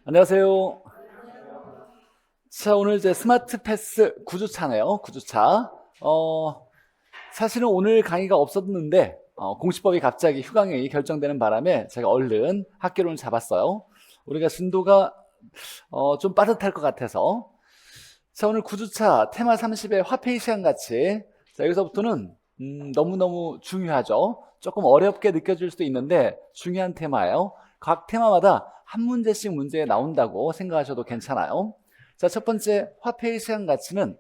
안녕하세요. 자, 오늘 이제 스마트 패스 9주차네요. 9주차. 사실은 오늘 강의가 없었는데, 공시법이 갑자기 휴강이 결정되는 바람에 제가 얼른 학교를 잡았어요. 우리가 진도가 좀 빠듯할 것 같아서. 자, 오늘 9주차 테마 30의 화폐의 시간 같이. 자, 여기서부터는 너무너무 중요하죠. 조금 어렵게 느껴질 수도 있는데 중요한 테마예요. 각 테마마다 한 문제씩 문제에 나온다고 생각하셔도 괜찮아요. 자, 첫 번째 화폐의 시간 가치는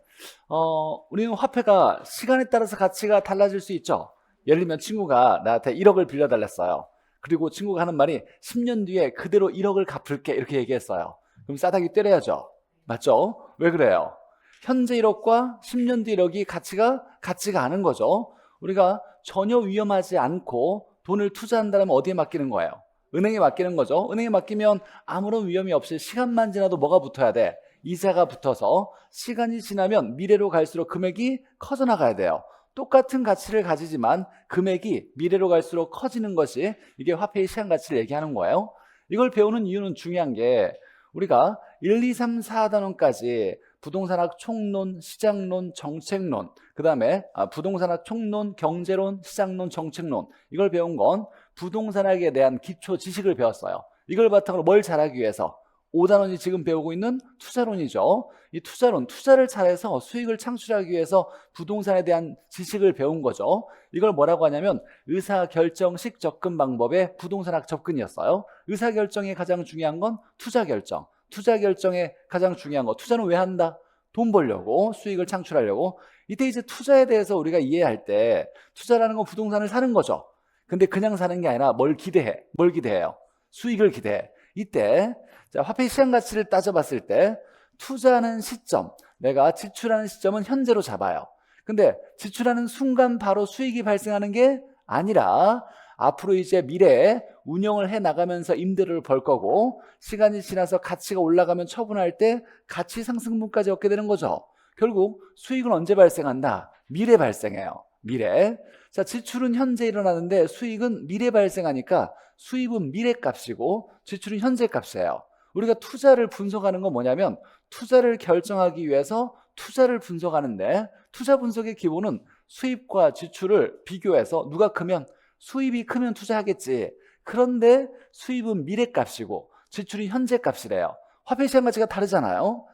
우리는 화폐가 시간에 따라서 가치가 달라질 수 있죠. 예를 들면 친구가 나한테 1억을 빌려달랬어요. 그리고 친구가 하는 말이 10년 뒤에 그대로 1억을 갚을게 이렇게 얘기했어요. 그럼 싸다기 때려야죠. 맞죠? 왜 그래요? 현재 1억과 10년 뒤 1억이 같지가 않은 거죠. 우리가 전혀 위험하지 않고 돈을 투자한다면 어디에 맡기는 거예요? 은행에 맡기는 거죠. 은행에 맡기면 아무런 위험이 없이 시간만 지나도 뭐가 붙어야 돼? 이자가 붙어서 시간이 지나면 미래로 갈수록 금액이 커져 나가야 돼요. 똑같은 가치를 가지지만 금액이 미래로 갈수록 커지는 것이 이게 화폐의 시간 가치를 얘기하는 거예요. 이걸 배우는 이유는 중요한 게 우리가 1, 2, 3, 4단원까지 부동산학 총론, 시장론, 정책론, 그 다음에 부동산학 총론, 경제론, 시장론, 정책론 이걸 배운 건 부동산학에 대한 기초 지식을 배웠어요. 이걸 바탕으로 뭘 잘하기 위해서 5단원이 지금 배우고 있는 투자론이죠. 이 투자론, 투자를 잘해서 수익을 창출하기 위해서 부동산에 대한 지식을 배운 거죠. 이걸 뭐라고 하냐면 의사결정식 접근 방법의 부동산학 접근이었어요. 의사결정이 가장 중요한 건 투자결정. 투자결정에 가장 중요한 거. 투자는 왜 한다? 돈 벌려고, 수익을 창출하려고. 이때 이제 투자에 대해서 우리가 이해할 때 투자라는 건 부동산을 사는 거죠. 근데 그냥 사는 게 아니라 뭘 기대해? 뭘 기대해요? 수익을 기대해. 이때 자, 화폐 시장 가치를 따져봤을 때 투자하는 시점, 내가 지출하는 시점은 현재로 잡아요. 근데 지출하는 순간 바로 수익이 발생하는 게 아니라 앞으로 이제 미래에 운영을 해 나가면서 임대료를 벌 거고 시간이 지나서 가치가 올라가면 처분할 때 가치 상승분까지 얻게 되는 거죠. 결국 수익은 언제 발생한다? 미래 발생해요. 미래. 자, 지출은 현재 일어나는데 수익은 미래 발생하니까 수입은 미래 값이고 지출은 현재 값이에요. 우리가 투자를 분석하는 건 뭐냐면 투자를 결정하기 위해서 투자를 분석하는데 투자 분석의 기본은 수입과 지출을 비교해서 누가 크면 수입이 크면 투자하겠지. 그런데 수입은 미래값이고 지출이 현재값이래요. 화폐시장 가치가 다르잖아요.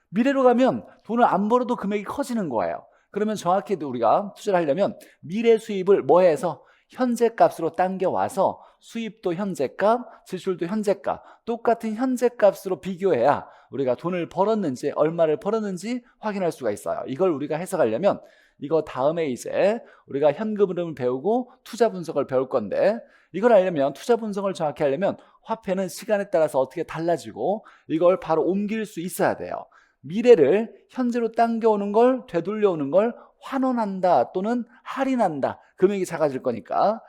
미래로 가면 돈을 안 벌어도 금액이 커지는 거예요. 그러면 정확히 우리가 투자를 하려면 미래 수입을 뭐 해서 현재값으로 당겨와서 수입도 현재값, 지출도 현재값, 똑같은 현재값으로 비교해야 우리가 돈을 벌었는지 얼마를 벌었는지 확인할 수가 있어요. 이걸 우리가 해석하려면 이거 다음에 이제 우리가 현금 흐름을 배우고 투자 분석을 배울 건데 이걸 알려면 투자 분석을 정확히 하려면 화폐는 시간에 따라서 어떻게 달라지고 이걸 바로 옮길 수 있어야 돼요. 미래를 현재로 당겨오는 걸 되돌려오는 걸 환원한다 또는 할인한다. 금액이 작아질 거니까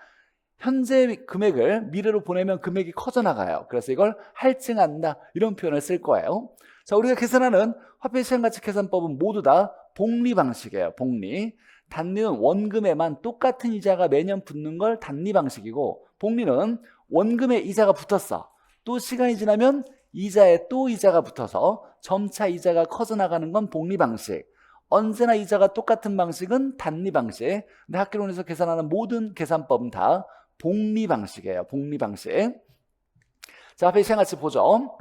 현재 금액을 미래로 보내면 금액이 커져 나가요. 그래서 이걸 할증한다 이런 표현을 쓸 거예요. 자, 우리가 계산하는 화폐 시장가치 계산법은 모두 다 복리 방식이에요. 복리. 단리는 원금에만 똑같은 이자가 매년 붙는 걸 단리 방식이고 복리는 원금에 이자가 붙었어. 또 시간이 지나면 이자에 또 이자가 붙어서 점차 이자가 커져 나가는 건 복리 방식. 언제나 이자가 똑같은 방식은 단리 방식. 근데 학교론에서 계산하는 모든 계산법은 다 복리 방식이에요. 복리 방식. 자, 화폐 시간가치 보죠.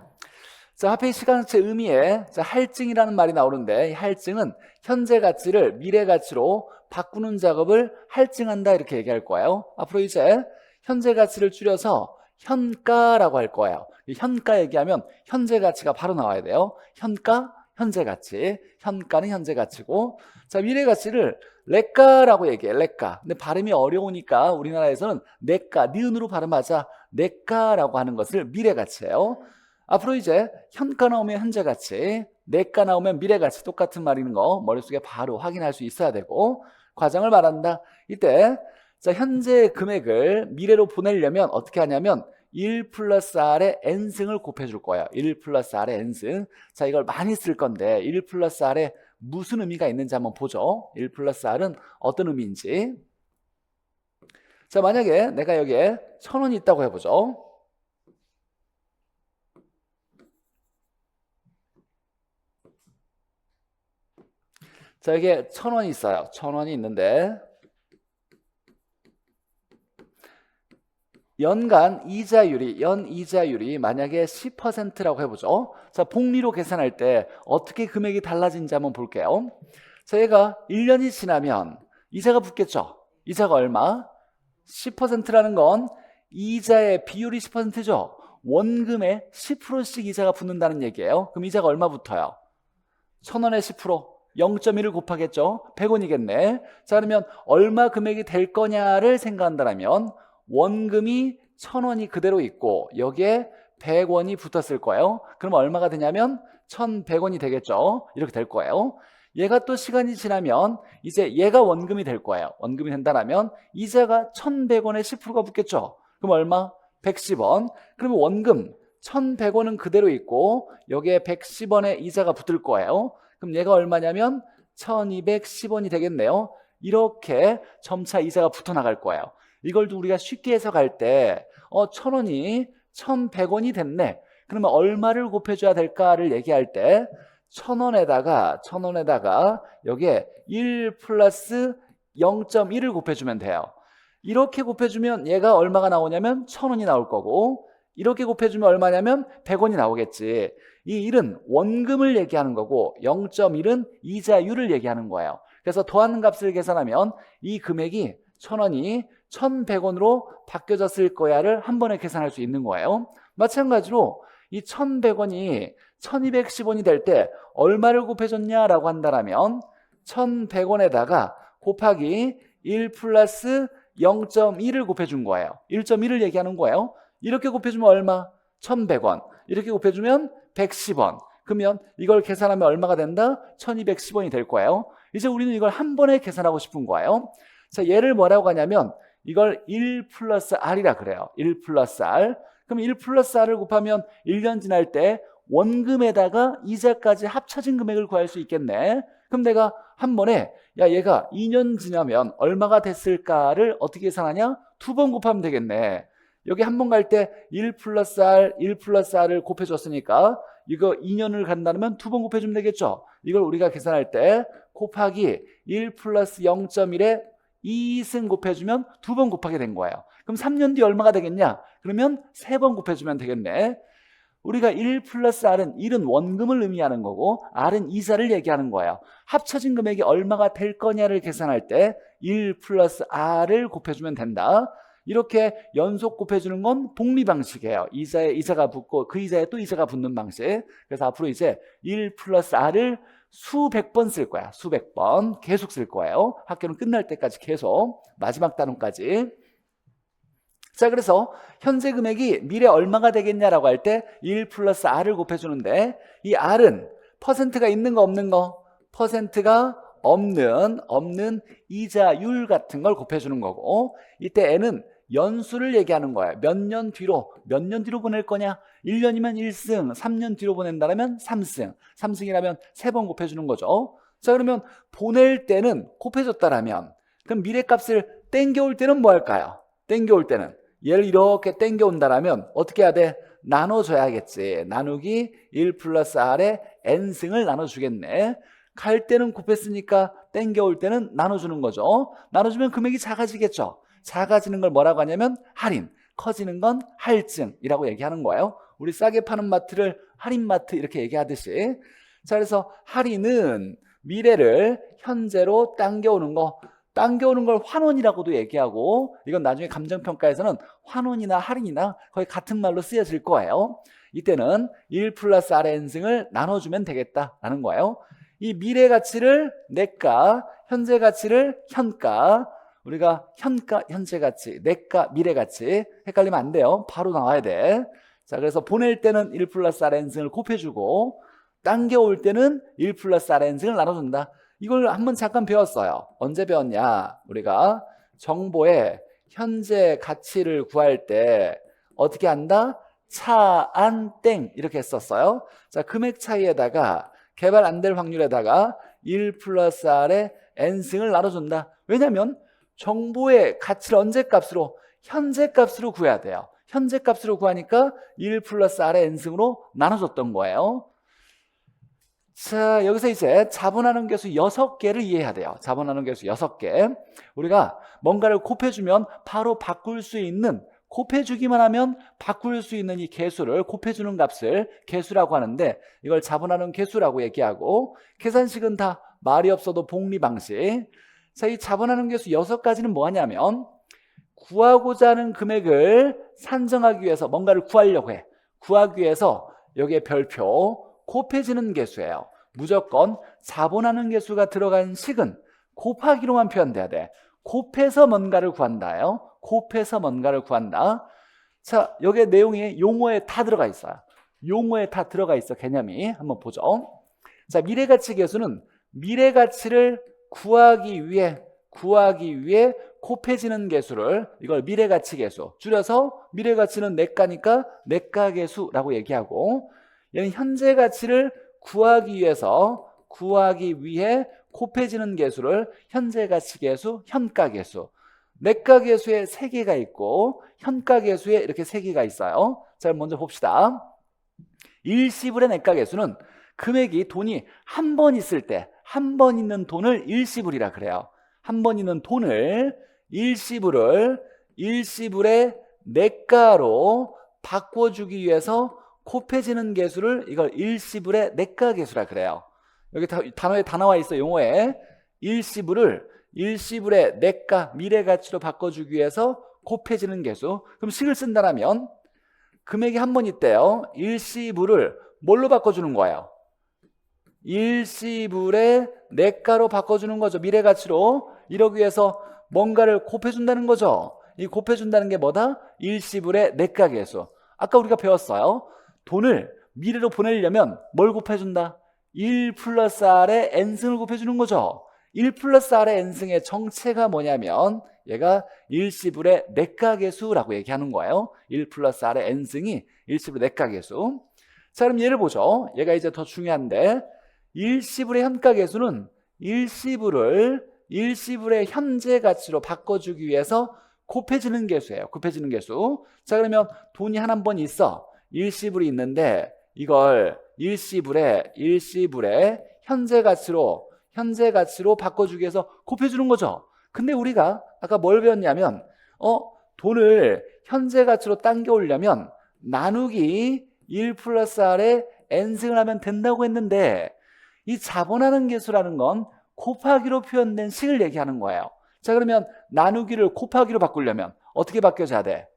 자, 화폐 시간가치 의미에 할증이라는 말이 나오는데 이 할증은 현재 가치를 미래 가치로 바꾸는 작업을 할증한다 이렇게 얘기할 거예요. 앞으로 이제 현재 가치를 줄여서 현가라고 할 거예요. 이 현가 얘기하면 현재 가치가 바로 나와야 돼요. 현가, 현재 가치. 현가는 현재 가치고 자, 미래 가치를 래가라고 얘기해. 래가. 근데 발음이 어려우니까 우리나라에서는 내가, 니은으로 발음하자. 내가라고 하는 것을 미래 가치예요. 앞으로 이제 현가 나오면 현재 가치, 내가 나오면 미래 가치 똑같은 말인 거 머릿속에 바로 확인할 수 있어야 되고 과정을 말한다. 이때 자, 현재 금액을 미래로 보내려면 어떻게 하냐면 1 플러스 R의 N승을 곱해줄 거예요. 1 플러스 R의 N승. 자, 이걸 많이 쓸 건데 1 플러스 R에 무슨 의미가 있는지 한번 보죠. 1 플러스 R은 어떤 의미인지. 자, 만약에 내가 여기에 1,000원이 있다고 해보죠. 자, 이게 1,000원이 있어요. 1,000원이 있는데 연간 이자율이 연이자율이 만약에 10%라고 해보죠. 자, 복리로 계산할 때 어떻게 금액이 달라진지 한번 볼게요. 자, 얘가 1년이 지나면 이자가 붙겠죠. 이자가 얼마? 10%라는 건 이자의 비율이 10%죠. 원금에 10%씩 이자가 붙는다는 얘기예요. 그럼 이자가 얼마 붙어요? 1,000원에 10%, 0.1을 곱하겠죠. 100원이겠네. 자, 그러면 얼마 금액이 될 거냐를 생각한다면 원금이 1,000원이 그대로 있고 여기에 100원이 붙었을 거예요. 그럼 얼마가 되냐면 1,100원이 되겠죠. 이렇게 될 거예요. 얘가 또 시간이 지나면 이제 얘가 원금이 될 거예요. 원금이 된다면 이자가 1,100원에 10%가 붙겠죠. 그럼 얼마? 110원. 그러면 원금 1,100원은 그대로 있고 여기에 110원의 이자가 붙을 거예요. 그럼 얘가 얼마냐면 1,210원이 되겠네요. 이렇게 점차 이자가 붙어 나갈 거예요. 이걸 우리가 쉽게 해석할 때 1,000원이 1,100원이 됐네. 그러면 얼마를 곱해줘야 될까를 얘기할 때 1,000원에다가 여기에 1 플러스 0.1을 곱해주면 돼요. 이렇게 곱해주면 얘가 얼마가 나오냐면 1,000원이 나올 거고 이렇게 곱해주면 얼마냐면 100원이 나오겠지. 이 1은 원금을 얘기하는 거고 0.1은 이자율을 얘기하는 거예요. 그래서 더하는 값을 계산하면 이 금액이 1,000원이 1,100원으로 바뀌어졌을 거야를 한 번에 계산할 수 있는 거예요. 마찬가지로 이 1,100원이 1,210원이 될 때 얼마를 곱해줬냐라고 한다면 1,100원에다가 곱하기 1 플러스 0.1을 곱해준 거예요. 1.1을 얘기하는 거예요. 이렇게 곱해주면 얼마? 1,100원. 이렇게 곱해주면 110원. 그러면 이걸 계산하면 얼마가 된다? 1,210원이 될 거예요. 이제 우리는 이걸 한 번에 계산하고 싶은 거예요. 자, 얘를 뭐라고 하냐면 이걸 1 플러스 R이라 그래요. 1 플러스 R. 그럼 1 플러스 R을 곱하면 1년 지날 때 원금에다가 이자까지 합쳐진 금액을 구할 수 있겠네. 그럼 내가 한 번에 얘가 2년 지나면 얼마가 됐을까를 어떻게 계산하냐? 2번 곱하면 되겠네. 여기 한 번 갈 때 1 플러스 R, 1 플러스 R을 곱해줬으니까 이거 2년을 간다면 2번 곱해주면 되겠죠. 이걸 우리가 계산할 때 곱하기 1 플러스 0.1에 2승 곱해주면 2번 곱하게 된 거예요. 그럼 3년 뒤 얼마가 되겠냐? 그러면 3번 곱해주면 되겠네. 우리가 1 플러스 R은 1은 원금을 의미하는 거고 R은 이자를 얘기하는 거예요. 합쳐진 금액이 얼마가 될 거냐를 계산할 때 1 플러스 R을 곱해주면 된다. 이렇게 연속 곱해주는 건 복리 방식이에요. 이자에 이자가 붙고 그 이자에 또 이자가 붙는 방식. 그래서 앞으로 이제 1 플러스 R을 수백 번 쓸 거야. 수백 번 계속 쓸 거예요. 학교는 끝날 때까지 계속 마지막 단원까지. 자, 그래서 현재 금액이 미래 얼마가 되겠냐라고 할 때 1 플러스 R을 곱해주는데 이 R은 퍼센트가 있는 거 없는 거? 퍼센트가 없는 이자율 같은 걸 곱해주는 거고 이때 N은 연수를 얘기하는 거예요. 몇 년 뒤로 보낼 거냐? 1년이면 1승, 3년 뒤로 보낸다면 3승, 3승이라면 3번 곱해주는 거죠. 자, 그러면 보낼 때는 곱해줬다라면 그럼 미래값을 땡겨올 때는 뭐 할까요? 땡겨올 때는 얘를 이렇게 땡겨온다라면 어떻게 해야 돼? 나눠줘야겠지. 나누기 1 플러스 R에 N승을 나눠주겠네. 갈 때는 곱했으니까 땡겨올 때는 나눠주는 거죠. 나눠주면 금액이 작아지겠죠. 작아지는 걸 뭐라고 하냐면 할인, 커지는 건 할증이라고 얘기하는 거예요. 우리 싸게 파는 마트를 할인마트 이렇게 얘기하듯이. 자, 그래서 할인은 미래를 현재로 당겨오는 거, 당겨오는 걸 환원이라고도 얘기하고 이건 나중에 감정평가에서는 환원이나 할인이나 거의 같은 말로 쓰여질 거예요. 이때는 1 플러스 R의 N승을 나눠주면 되겠다라는 거예요. 이 미래 가치를 내가, 현재 가치를 현가, 우리가 현가, 현재 가치, 내가, 미래 가치 헷갈리면 안 돼요. 바로 나와야 돼. 자, 그래서 보낼 때는 1 플러스 R N승을 곱해주고 당겨올 때는 1 플러스 R N승을 나눠준다. 이걸 한번 잠깐 배웠어요. 언제 배웠냐? 우리가 정보의 현재 가치를 구할 때 어떻게 한다? 차, 안, 땡 이렇게 했었어요. 자, 금액 차이에다가 개발 안 될 확률에다가 1 플러스 R의 N승을 나눠준다. 왜냐하면 정보의 가치를 언제 값으로? 현재 값으로 구해야 돼요. 현재 값으로 구하니까 1 플러스 R의 N승으로 나눠줬던 거예요. 자, 여기서 이제 자본하는 개수 6개를 이해해야 돼요. 자본하는 개수 6개. 우리가 뭔가를 곱해주면 바로 바꿀 수 있는, 곱해주기만 하면 바꿀 수 있는 이 개수를, 곱해주는 값을 개수라고 하는데, 이걸 자본하는 개수라고 얘기하고, 계산식은 다 말이 없어도 복리 방식. 자, 이 자본하는 개수 6가지는 뭐 하냐면, 구하고자 하는 금액을 산정하기 위해서 뭔가를 구하려고 해. 구하기 위해서 여기에 별표, 곱해지는 개수예요. 무조건 자본하는 개수가 들어간 식은 곱하기로만 표현돼야 돼. 곱해서 뭔가를 구한다요. 곱해서 뭔가를 구한다. 자, 여기에 내용이 용어에 다 들어가 있어요. 용어에 다 들어가 있어. 개념이. 한번 보죠. 자, 미래가치 개수는 미래가치를 구하기 위해 곱해지는 개수를, 이걸 미래가치 개수, 줄여서 미래가치는 내가니까 내가계수라고 얘기하고, 얘는 현재 가치를 구하기 위해 곱해지는 개수를 현재가치 개수, 현가계수. 내가계수에 3개가 있고 현가계수에 이렇게 3개가 있어요. 자, 먼저 봅시다. 일시불의 내가계수는 금액이, 돈이 한 번 있을 때, 한 번 있는 돈을 일시불이라 그래요. 한 번 있는 돈을 일시불의 내가로 바꿔주기 위해서 곱해지는 개수를, 이걸 일시불의 내가계수라 그래요. 여기 단어에 다 나와 있어. 용어에 일시불의 내가, 미래가치로 바꿔주기 위해서 곱해지는 개수. 그럼 식을 쓴다면 금액이 한 번 있대요. 일시불을 뭘로 바꿔주는 거예요? 일시불의 내가로 바꿔주는 거죠. 미래가치로. 이러기 위해서 뭔가를 곱해준다는 거죠. 이 곱해준다는 게 뭐다? 일시불의 내가계수. 아까 우리가 배웠어요. 돈을 미래로 보내려면 뭘 곱해준다? 1 플러스 R의 n승을 곱해주는 거죠. 1 플러스 R의 n승의 정체가 뭐냐면 얘가 일시불의 내가계수라고 얘기하는 거예요. 1 플러스 R의 n승이 일시불의 내가계수. 자, 그럼 얘를 보죠. 얘가 이제 더 중요한데, 일시불의 현가계수는 일시불의 현재 가치로 바꿔주기 위해서 곱해지는 개수예요. 곱해지는 개수. 자, 그러면 돈이 한 번 있어. 일시불이 있는데 이걸 일시불의 현재 가치로 바꿔주기 위해서 곱해주는 거죠. 근데 우리가 아까 뭘 배웠냐면 돈을 현재 가치로 당겨 오려면 나누기 1 플러스 R에 n승을 하면 된다고 했는데, 이 자본하는 개수라는 건 곱하기로 표현된 식을 얘기하는 거예요. 자, 그러면 나누기를 곱하기로 바꾸려면 어떻게 바뀌어져야 돼?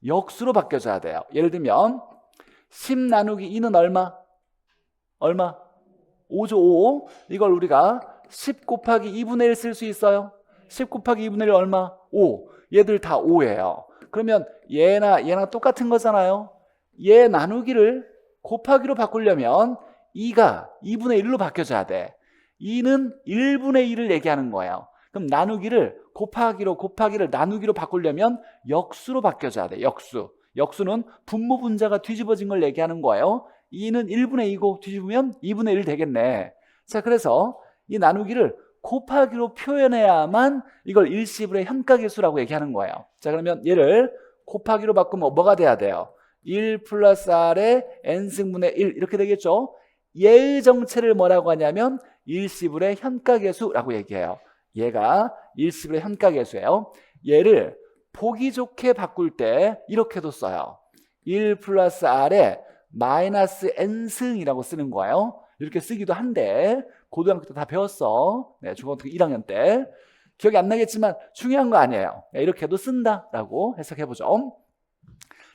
역수로 바뀌어져야 돼요. 예를 들면 10 나누기 2는 얼마? 5죠. 5. 이걸 우리가 10 곱하기 2분의 1 쓸 수 있어요. 10 곱하기 2분의 1 얼마? 5. 얘들 다 5예요. 그러면 얘나 똑같은 거잖아요. 얘 나누기를 곱하기로 바꾸려면 2가 2분의 1로 바뀌어져야 돼. 2는 1분의 1을 얘기하는 거예요. 그럼 나누기를 곱하기를 나누기로 바꾸려면 역수로 바뀌어져야 돼. 역수는 분모 분자가 뒤집어진 걸 얘기하는 거예요. 2는 1분의 2고 뒤집으면 2분의 1 되겠네. 자, 그래서 이 나누기를 곱하기로 표현해야만 이걸 일시불의 현가계수라고 얘기하는 거예요. 자, 그러면 얘를 곱하기로 바꾸면 뭐가 돼야 돼요? 1 플러스 R의 n승분의 1 이렇게 되겠죠. 얘의 정체를 뭐라고 하냐면 일시불의 현가계수라고 얘기해요. 얘가 일시불의 현가계수예요. 얘를 보기 좋게 바꿀 때 이렇게도 써요. 1 플러스 R에 마이너스 n승이라고 쓰는 거예요. 이렇게 쓰기도 한데 고등학교 때 다 배웠어. 네, 중고등학교 1학년 때. 기억이 안 나겠지만 중요한 거 아니에요. 네, 이렇게도 쓴다라고 해석해보죠.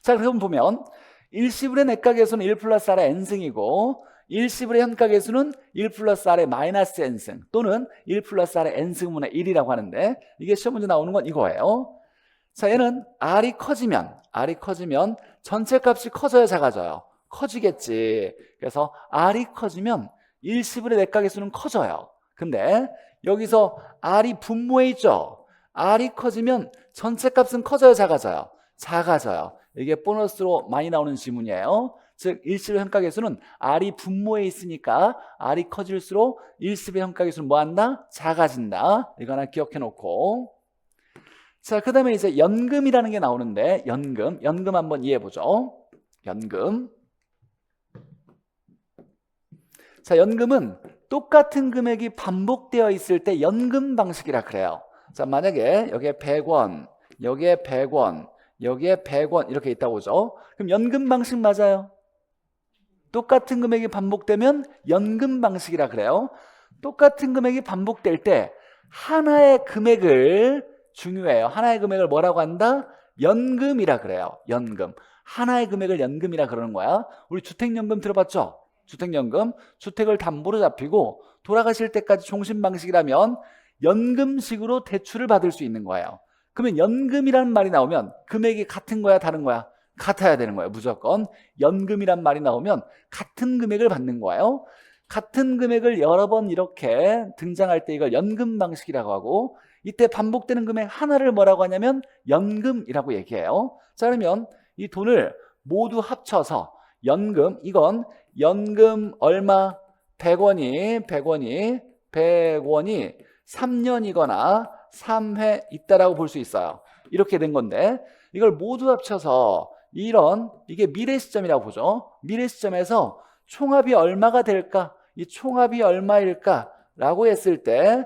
자, 그럼 보면 일시불의 내가계수는 1 플러스 R의 n승이고 일시불의 현가계수는 1 플러스 R의 마이너스 n승 또는 1 플러스 R의 n승분의 1이라고 하는데, 이게 시험 문제 나오는 건 이거예요. 자, 얘는 R이 커지면 전체 값이 커져야 작아져요. 커지겠지. 그래서 R이 커지면 일시불의 내가계수는 커져요. 근데 여기서 R이 분모에 있죠. R이 커지면 전체 값은 커져야 작아져요. 작아져요. 이게 보너스로 많이 나오는 지문이에요. 즉 일시불의 현가계수는 R이 분모에 있으니까 R이 커질수록 일시불의 현가계수는 뭐한다? 작아진다. 이거 하나 기억해 놓고, 자, 그 다음에 이제 연금이라는 게 나오는데 연금 한번 이해해 보죠. 연금. 자, 연금은 똑같은 금액이 반복되어 있을 때 연금 방식이라 그래요. 자, 만약에 여기에 100원, 여기에 100원, 여기에 100원 이렇게 있다고 보죠. 그럼 연금 방식 맞아요? 똑같은 금액이 반복되면 연금 방식이라 그래요. 똑같은 금액이 반복될 때 하나의 금액을, 중요해요. 하나의 금액을 뭐라고 한다? 연금이라 그래요. 연금. 하나의 금액을 연금이라 그러는 거야. 우리 주택연금 들어봤죠? 주택연금. 주택을 담보로 잡히고 돌아가실 때까지 종신 방식이라면 연금식으로 대출을 받을 수 있는 거예요. 그러면 연금이라는 말이 나오면 금액이 같은 거야, 다른 거야? 같아야 되는 거예요. 무조건. 연금이란 말이 나오면 같은 금액을 받는 거예요. 같은 금액을 여러 번 이렇게 등장할 때 이걸 연금 방식이라고 하고, 이때 반복되는 금액 하나를 뭐라고 하냐면 연금이라고 얘기해요. 자, 그러면 이 돈을 모두 합쳐서 연금, 이건 연금 얼마? 100원이 3년이거나 3회 있다라고 볼 수 있어요. 이렇게 된 건데, 이걸 모두 합쳐서 이게 미래 시점이라고 보죠. 미래 시점에서 총합이 얼마가 될까? 이 총합이 얼마일까? 라고 했을 때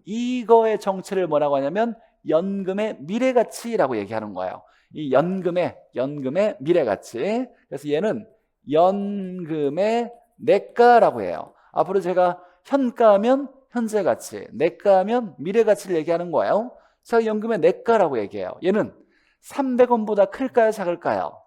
이거의 정체를 뭐라고 하냐면 연금의 미래가치라고 얘기하는 거예요. 이 연금의 미래가치. 그래서 얘는 연금의 내가라고 해요. 앞으로 제가 현가하면 현재가치, 내가하면 미래가치를 얘기하는 거예요. 자, 연금의 내가라고 얘기해요. 얘는 300원보다 클까요, 작을까요?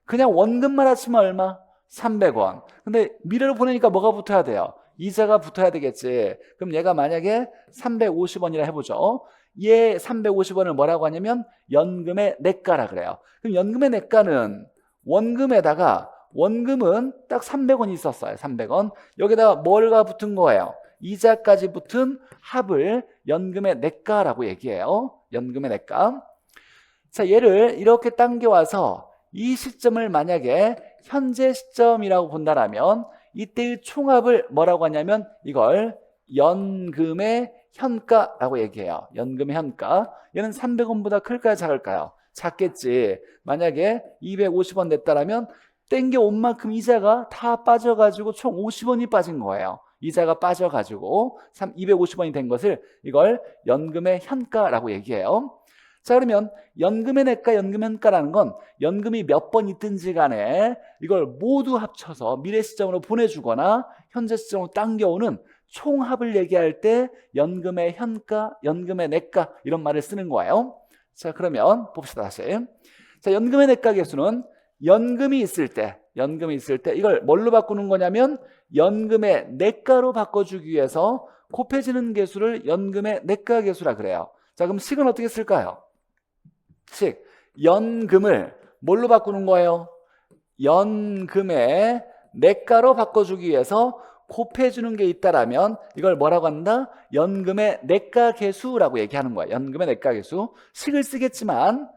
그냥 원금만 합치면 얼마? 300원. 근데 미래로 보내니까 뭐가 붙어야 돼요? 이자가 붙어야 되겠지. 그럼 얘가 만약에 350원이라 해보죠. 얘 350원을 뭐라고 하냐면 연금의 내가라 그래요. 그럼 연금의 내가는 원금에다가, 원금은 딱 300원이 있었어요. 300원. 여기다가 뭘가 붙은 거예요? 이자까지 붙은 합을 연금의 내가라고 얘기해요. 연금의 내가. 자, 얘를 이렇게 당겨와서 이 시점을 만약에 현재 시점이라고 본다라면 이때의 총합을 뭐라고 하냐면 이걸 연금의 현가라고 얘기해요. 연금의 현가. 얘는 300원보다 클까요, 작을까요? 작겠지. 만약에 250원 냈다라면 땡겨온 만큼 이자가 다 빠져가지고 총 50원이 빠진 거예요. 이자가 빠져가지고 250원이 된 것을 이걸 연금의 현가라고 얘기해요. 자, 그러면 연금의 내가, 연금의 현가라는 건 연금이 몇 번 있든지 간에 이걸 모두 합쳐서 미래 시점으로 보내주거나 현재 시점으로 당겨오는 총합을 얘기할 때 연금의 현가, 연금의 내가 이런 말을 쓰는 거예요. 자, 그러면 봅시다, 다시. 자, 연금의 내가 계수는 연금이 있을 때 이걸 뭘로 바꾸는 거냐면 연금의 내가로 바꿔주기 위해서 곱해지는 계수를 연금의 내가 계수라 그래요. 자, 그럼 식은 어떻게 쓸까요? 식, 연금을 뭘로 바꾸는 거예요? 연금의 내가로 바꿔주기 위해서 곱해주는 게 있다라면 이걸 뭐라고 한다? 연금의 내가 계수라고 얘기하는 거예요. 연금의 내가 계수. 식을 쓰겠지만,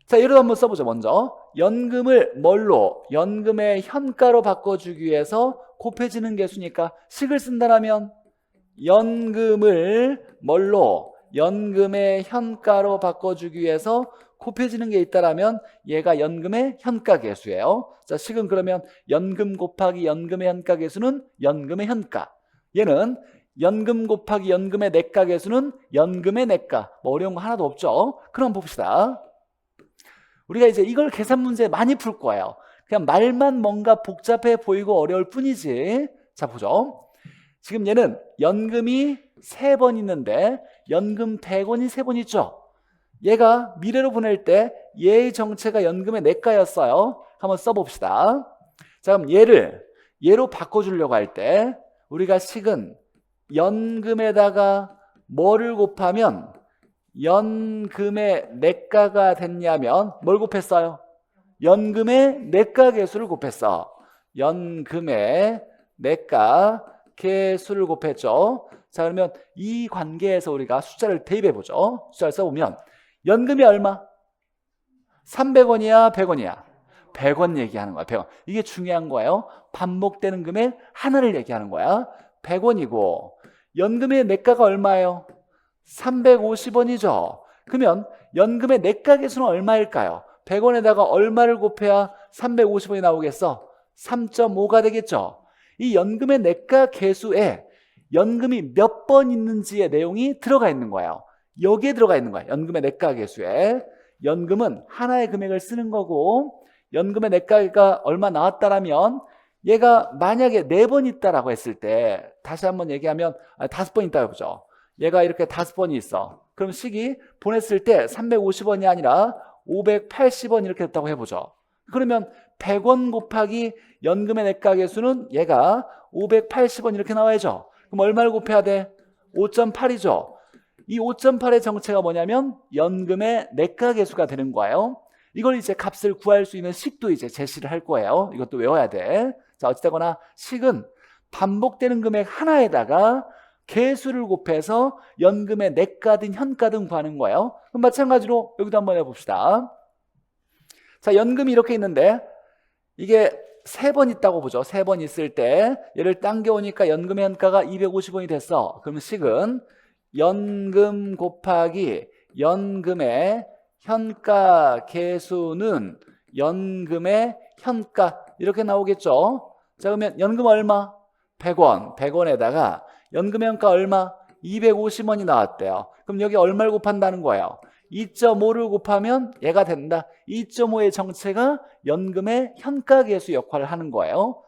자, 예를 한번 써보죠. 먼저 연금을 뭘로? 연금의 현가로 바꿔주기 위해서 곱해지는 계수니까 식을 쓴다라면 연금을 뭘로? 연금의 현가로 바꿔주기 위해서 곱해지는 게 있다라면 얘가 연금의 현가 계수예요. 자, 식은 그러면 연금 곱하기 연금의 현가 계수는 연금의 현가. 얘는 연금 곱하기 연금의 내가 계수는 연금의 내가. 뭐 어려운 거 하나도 없죠. 그럼 봅시다. 우리가 이제 이걸 계산 문제 많이 풀 거예요. 그냥 말만 뭔가 복잡해 보이고 어려울 뿐이지. 자, 보죠. 지금 얘는 연금이 3번 있는데 연금 100원이 3번 있죠. 얘가 미래로 보낼 때 얘의 정체가 연금의 내가였어요. 한번 써봅시다. 자, 그럼 얘로 바꿔주려고 할 때 우리가 식은 연금에다가 뭐를 곱하면 연금의 내가가 됐냐면 뭘 곱했어요? 연금의 내가 계수를 곱했어. 연금의 내가 계수를 곱했죠. 자, 그러면 이 관계에서 우리가 숫자를 대입해보죠. 숫자를 써보면 연금이 얼마? 300원이야 100원이야? 100원 얘기하는 거야. 100원. 이게 중요한 거예요. 반복되는 금액 하나를 얘기하는 거야. 100원이고 연금의 내가가 얼마예요? 350원이죠. 그러면 연금의 내가 계수는 얼마일까요? 100원에다가 얼마를 곱해야 350원이 나오겠어? 3.5가 되겠죠. 이 연금의 내가 계수에 연금이 몇 번 있는지의 내용이 들어가 있는 거예요. 여기에 들어가 있는 거예요. 연금의 내가 계수에. 연금은 하나의 금액을 쓰는 거고, 연금의 내가가 얼마 나왔다라면 얘가 만약에 4번 있다라고 했을 때, 다시 한번 얘기하면 5번 있다고 보죠. 얘가 이렇게 5번이 있어. 그럼 식이 보냈을 때 350원이 아니라 580원 이렇게 됐다고 해보죠. 그러면 100원 곱하기 연금의 내가 계수는 얘가 580원 이렇게 나와야죠. 그럼 얼마를 곱해야 돼? 5.8이죠. 이 5.8의 정체가 뭐냐면 연금의 내가 계수가 되는 거예요. 이걸 이제 값을 구할 수 있는 식도 이제 제시를 할 거예요. 이것도 외워야 돼. 자, 어찌되거나 식은 반복되는 금액 하나에다가 계수를 곱해서 연금의 내가든 현가든 구하는 거예요. 그럼 마찬가지로 여기도 한번 해봅시다. 자, 연금이 이렇게 있는데 이게 3번 있다고 보죠. 3번 있을 때 얘를 당겨오니까 연금의 현가가 250원이 됐어. 그러면 식은 연금 곱하기 연금의 현가 계수는 연금의 현가 이렇게 나오겠죠. 자, 그러면 연금 얼마? 100원. 100원에다가 연금의 현가 얼마? 250원이 나왔대요. 그럼 여기 얼마를 곱한다는 거예요? 2.5를 곱하면 얘가 된다. 2.5의 정체가 연금의 현가 계수 역할을 하는 거예요.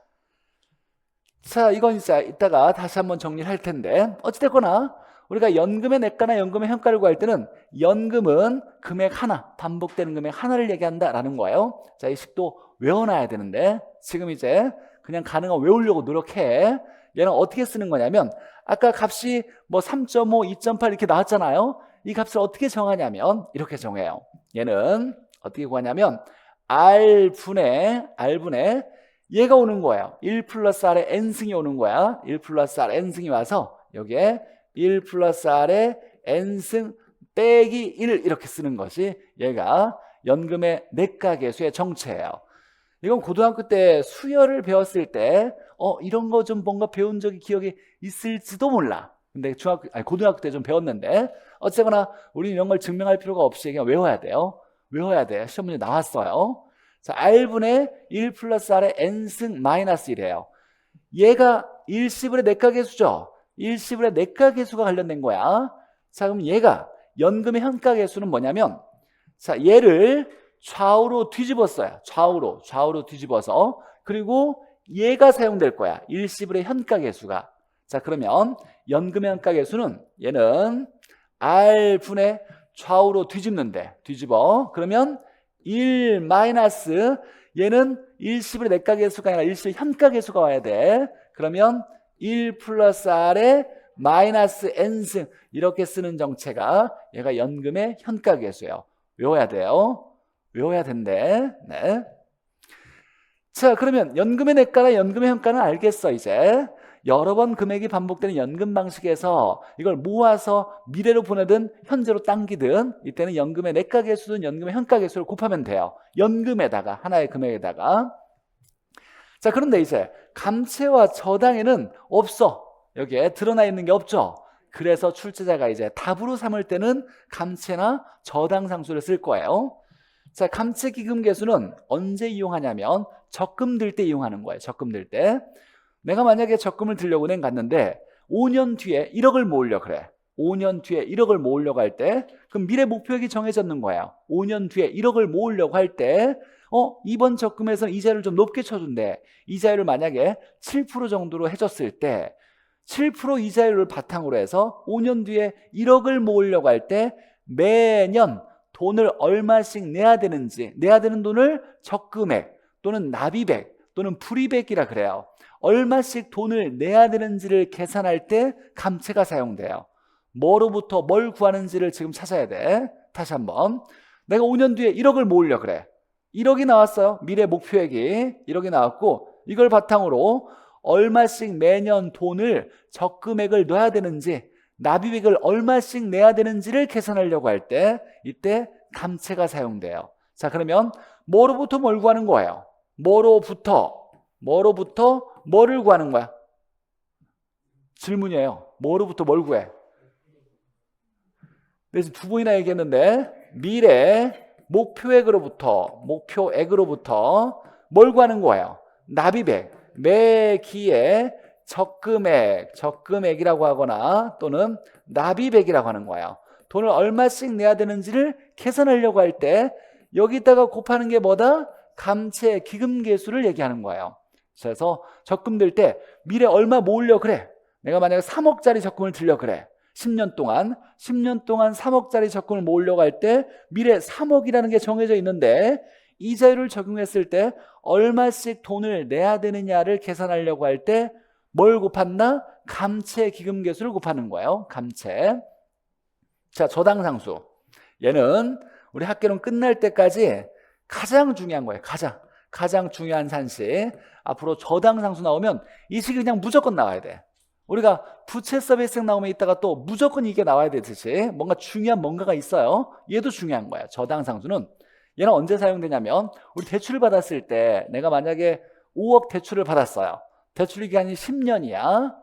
자, 이건 이제 이따가 다시 한번 정리를 할 텐데, 어찌됐거나 우리가 연금의 내가나 연금의 현가를 구할 때는 연금은 금액 하나, 반복되는 금액 하나를 얘기한다라는 거예요. 자, 이 식도 외워놔야 되는데 지금 이제 그냥 가능한 외우려고 노력해. 얘는 어떻게 쓰는 거냐면 아까 값이 뭐 3.5, 2.8 이렇게 나왔잖아요. 이 값을 어떻게 정하냐면 이렇게 정해요. 얘는 어떻게 구하냐면 R분의 얘가 오는 거예요. 1 플러스 R의 N승이 오는 거야. 1 플러스 R N승이 와서 여기에 1 플러스 R의 N승 빼기 1 이렇게 쓰는 것이 얘가 연금의 내가 계수의 정체예요. 이건 고등학교 때 수열을 배웠을 때 이런 거 좀 뭔가 배운 적이 기억에 있을지도 몰라. 근데 고등학교 때 좀 배웠는데 어쨌거나 우리는 이런 걸 증명할 필요가 없이 그냥 외워야 돼요. 외워야 돼. 시험 문제 나왔어요. 자, R분의 1 플러스 R의 N승 마이너스 1이에요. 얘가 일시불의 내가 계수죠. 일시불의 내가 계수가 관련된 거야. 자, 그럼 얘가 연금의 현가 계수는 뭐냐면, 자, 얘를 좌우로 뒤집었어요. 좌우로 뒤집어서. 그리고 얘가 사용될 거야. 일시불의 현가 계수가. 자, 그러면 연금의 현가 계수는 얘는 R분의 좌우로 뒤집어. 그러면 1 마이너스 얘는 일시불의 내가 계수가 아니라 일시불의 현가 계수가 와야 돼. 그러면 1 플러스 R의 마이너스 N승 이렇게 쓰는 정체가 얘가 연금의 현가 계수예요. 외워야 돼요. 외워야 된대. 네. 자, 그러면 연금의 내가나 연금의 현가는 알겠어. 이제 여러 번 금액이 반복되는 연금 방식에서 이걸 모아서 미래로 보내든 현재로 당기든 이때는 연금의 내가 계수든 연금의 현가 계수를 곱하면 돼요. 연금에다가 하나의 금액에다가. 자, 그런데 이제 감채와 저당에는 없어. 여기에 드러나 있는 게 없죠. 그래서 출제자가 이제 답으로 삼을 때는 감채나 저당 상수를 쓸 거예요. 자, 감채 기금 계수는 언제 이용하냐면 적금 들 때 이용하는 거예요. 적금 들 때. 내가 만약에 적금을 들려고 은행 갔는데 5년 뒤에 1억을 모으려고 그래. 5년 뒤에 1억을 모으려고 할 때 그럼 미래 목표액이 정해졌는 거예요. 5년 뒤에 1억을 모으려고 할 때 이번 적금에서는 이자를 좀 높게 쳐준대. 이자율을 만약에 7% 정도로 해줬을 때 7% 이자율을 바탕으로 해서 5년 뒤에 1억을 모으려고 할 때 매년 돈을 얼마씩 내야 되는지, 내야 되는 돈을 적금액 또는 납입액 또는 불입액이라 그래요. 얼마씩 돈을 내야 되는지를 계산할 때 감채가 사용돼요. 뭐로부터 뭘 구하는지를 지금 찾아야 돼. 다시 한번. 내가 5년 뒤에 1억을 모으려고 그래. 1억이 나왔어요. 미래 목표액이 1억이 나왔고 이걸 바탕으로 얼마씩 매년 돈을 적금액을 넣어야 되는지 납입액을 얼마씩 내야 되는지를 계산하려고 할 때 이때 감채가 사용돼요. 자, 그러면 뭐로부터 뭘 구하는 거예요? 뭐로부터 뭐를 구하는 거야? 질문이에요. 뭐로부터 뭘 구해? 그래서 두 번이나 얘기했는데 미래 목표액으로부터 뭘 구하는 거예요? 납입액. 매기의 적금액이라고 하거나 또는 납입액이라고 하는 거예요. 돈을 얼마씩 내야 되는지를 계산하려고 할 때 여기다가 곱하는 게 뭐다? 감채 기금계수를 얘기하는 거예요. 그래서 적금 들 때 미래 얼마 모으려 그래. 내가 만약에 3억짜리 적금을 들려 그래. 10년 동안 3억짜리 적금을 모으려고 할 때 미래 3억이라는 게 정해져 있는데 이자율을 적용했을 때 얼마씩 돈을 내야 되느냐를 계산하려고 할 때 뭘 곱한다? 감채 기금계수를 곱하는 거예요. 감채. 자, 저당상수. 얘는 우리 학교는 끝날 때까지 가장 중요한 거예요. 가장 중요한 산식. 앞으로 저당상수 나오면 이 식이 그냥 무조건 나와야 돼. 우리가 부채 서비스ing 나오면 이따가 또 무조건 이게 나와야 되듯이 뭔가 중요한 뭔가가 있어요. 얘도 중요한 거야. 저당상수는. 얘는 언제 사용되냐면 우리 대출을 받았을 때 내가 만약에 5억 대출을 받았어요. 대출 기간이 10년이야.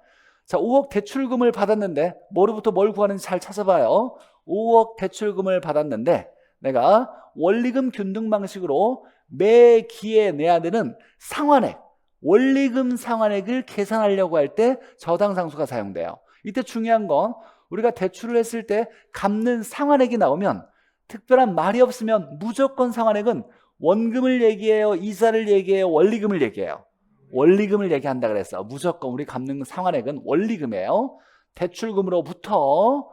자, 5억 대출금을 받았는데 뭐로부터 뭘 구하는지 잘 찾아봐요. 5억 대출금을 받았는데 내가 원리금 균등 방식으로 매 기에 내야 되는 상환액, 원리금 상환액을 계산하려고 할 때 저당상수가 사용돼요. 이때 중요한 건 우리가 대출을 했을 때 갚는 상환액이 나오면 특별한 말이 없으면 무조건 상환액은 원금을 얘기해요, 이자를 얘기해요, 원리금을 얘기해요. 원리금을 얘기한다 그랬어. 무조건 우리 갚는 상환액은 원리금이에요. 대출금으로부터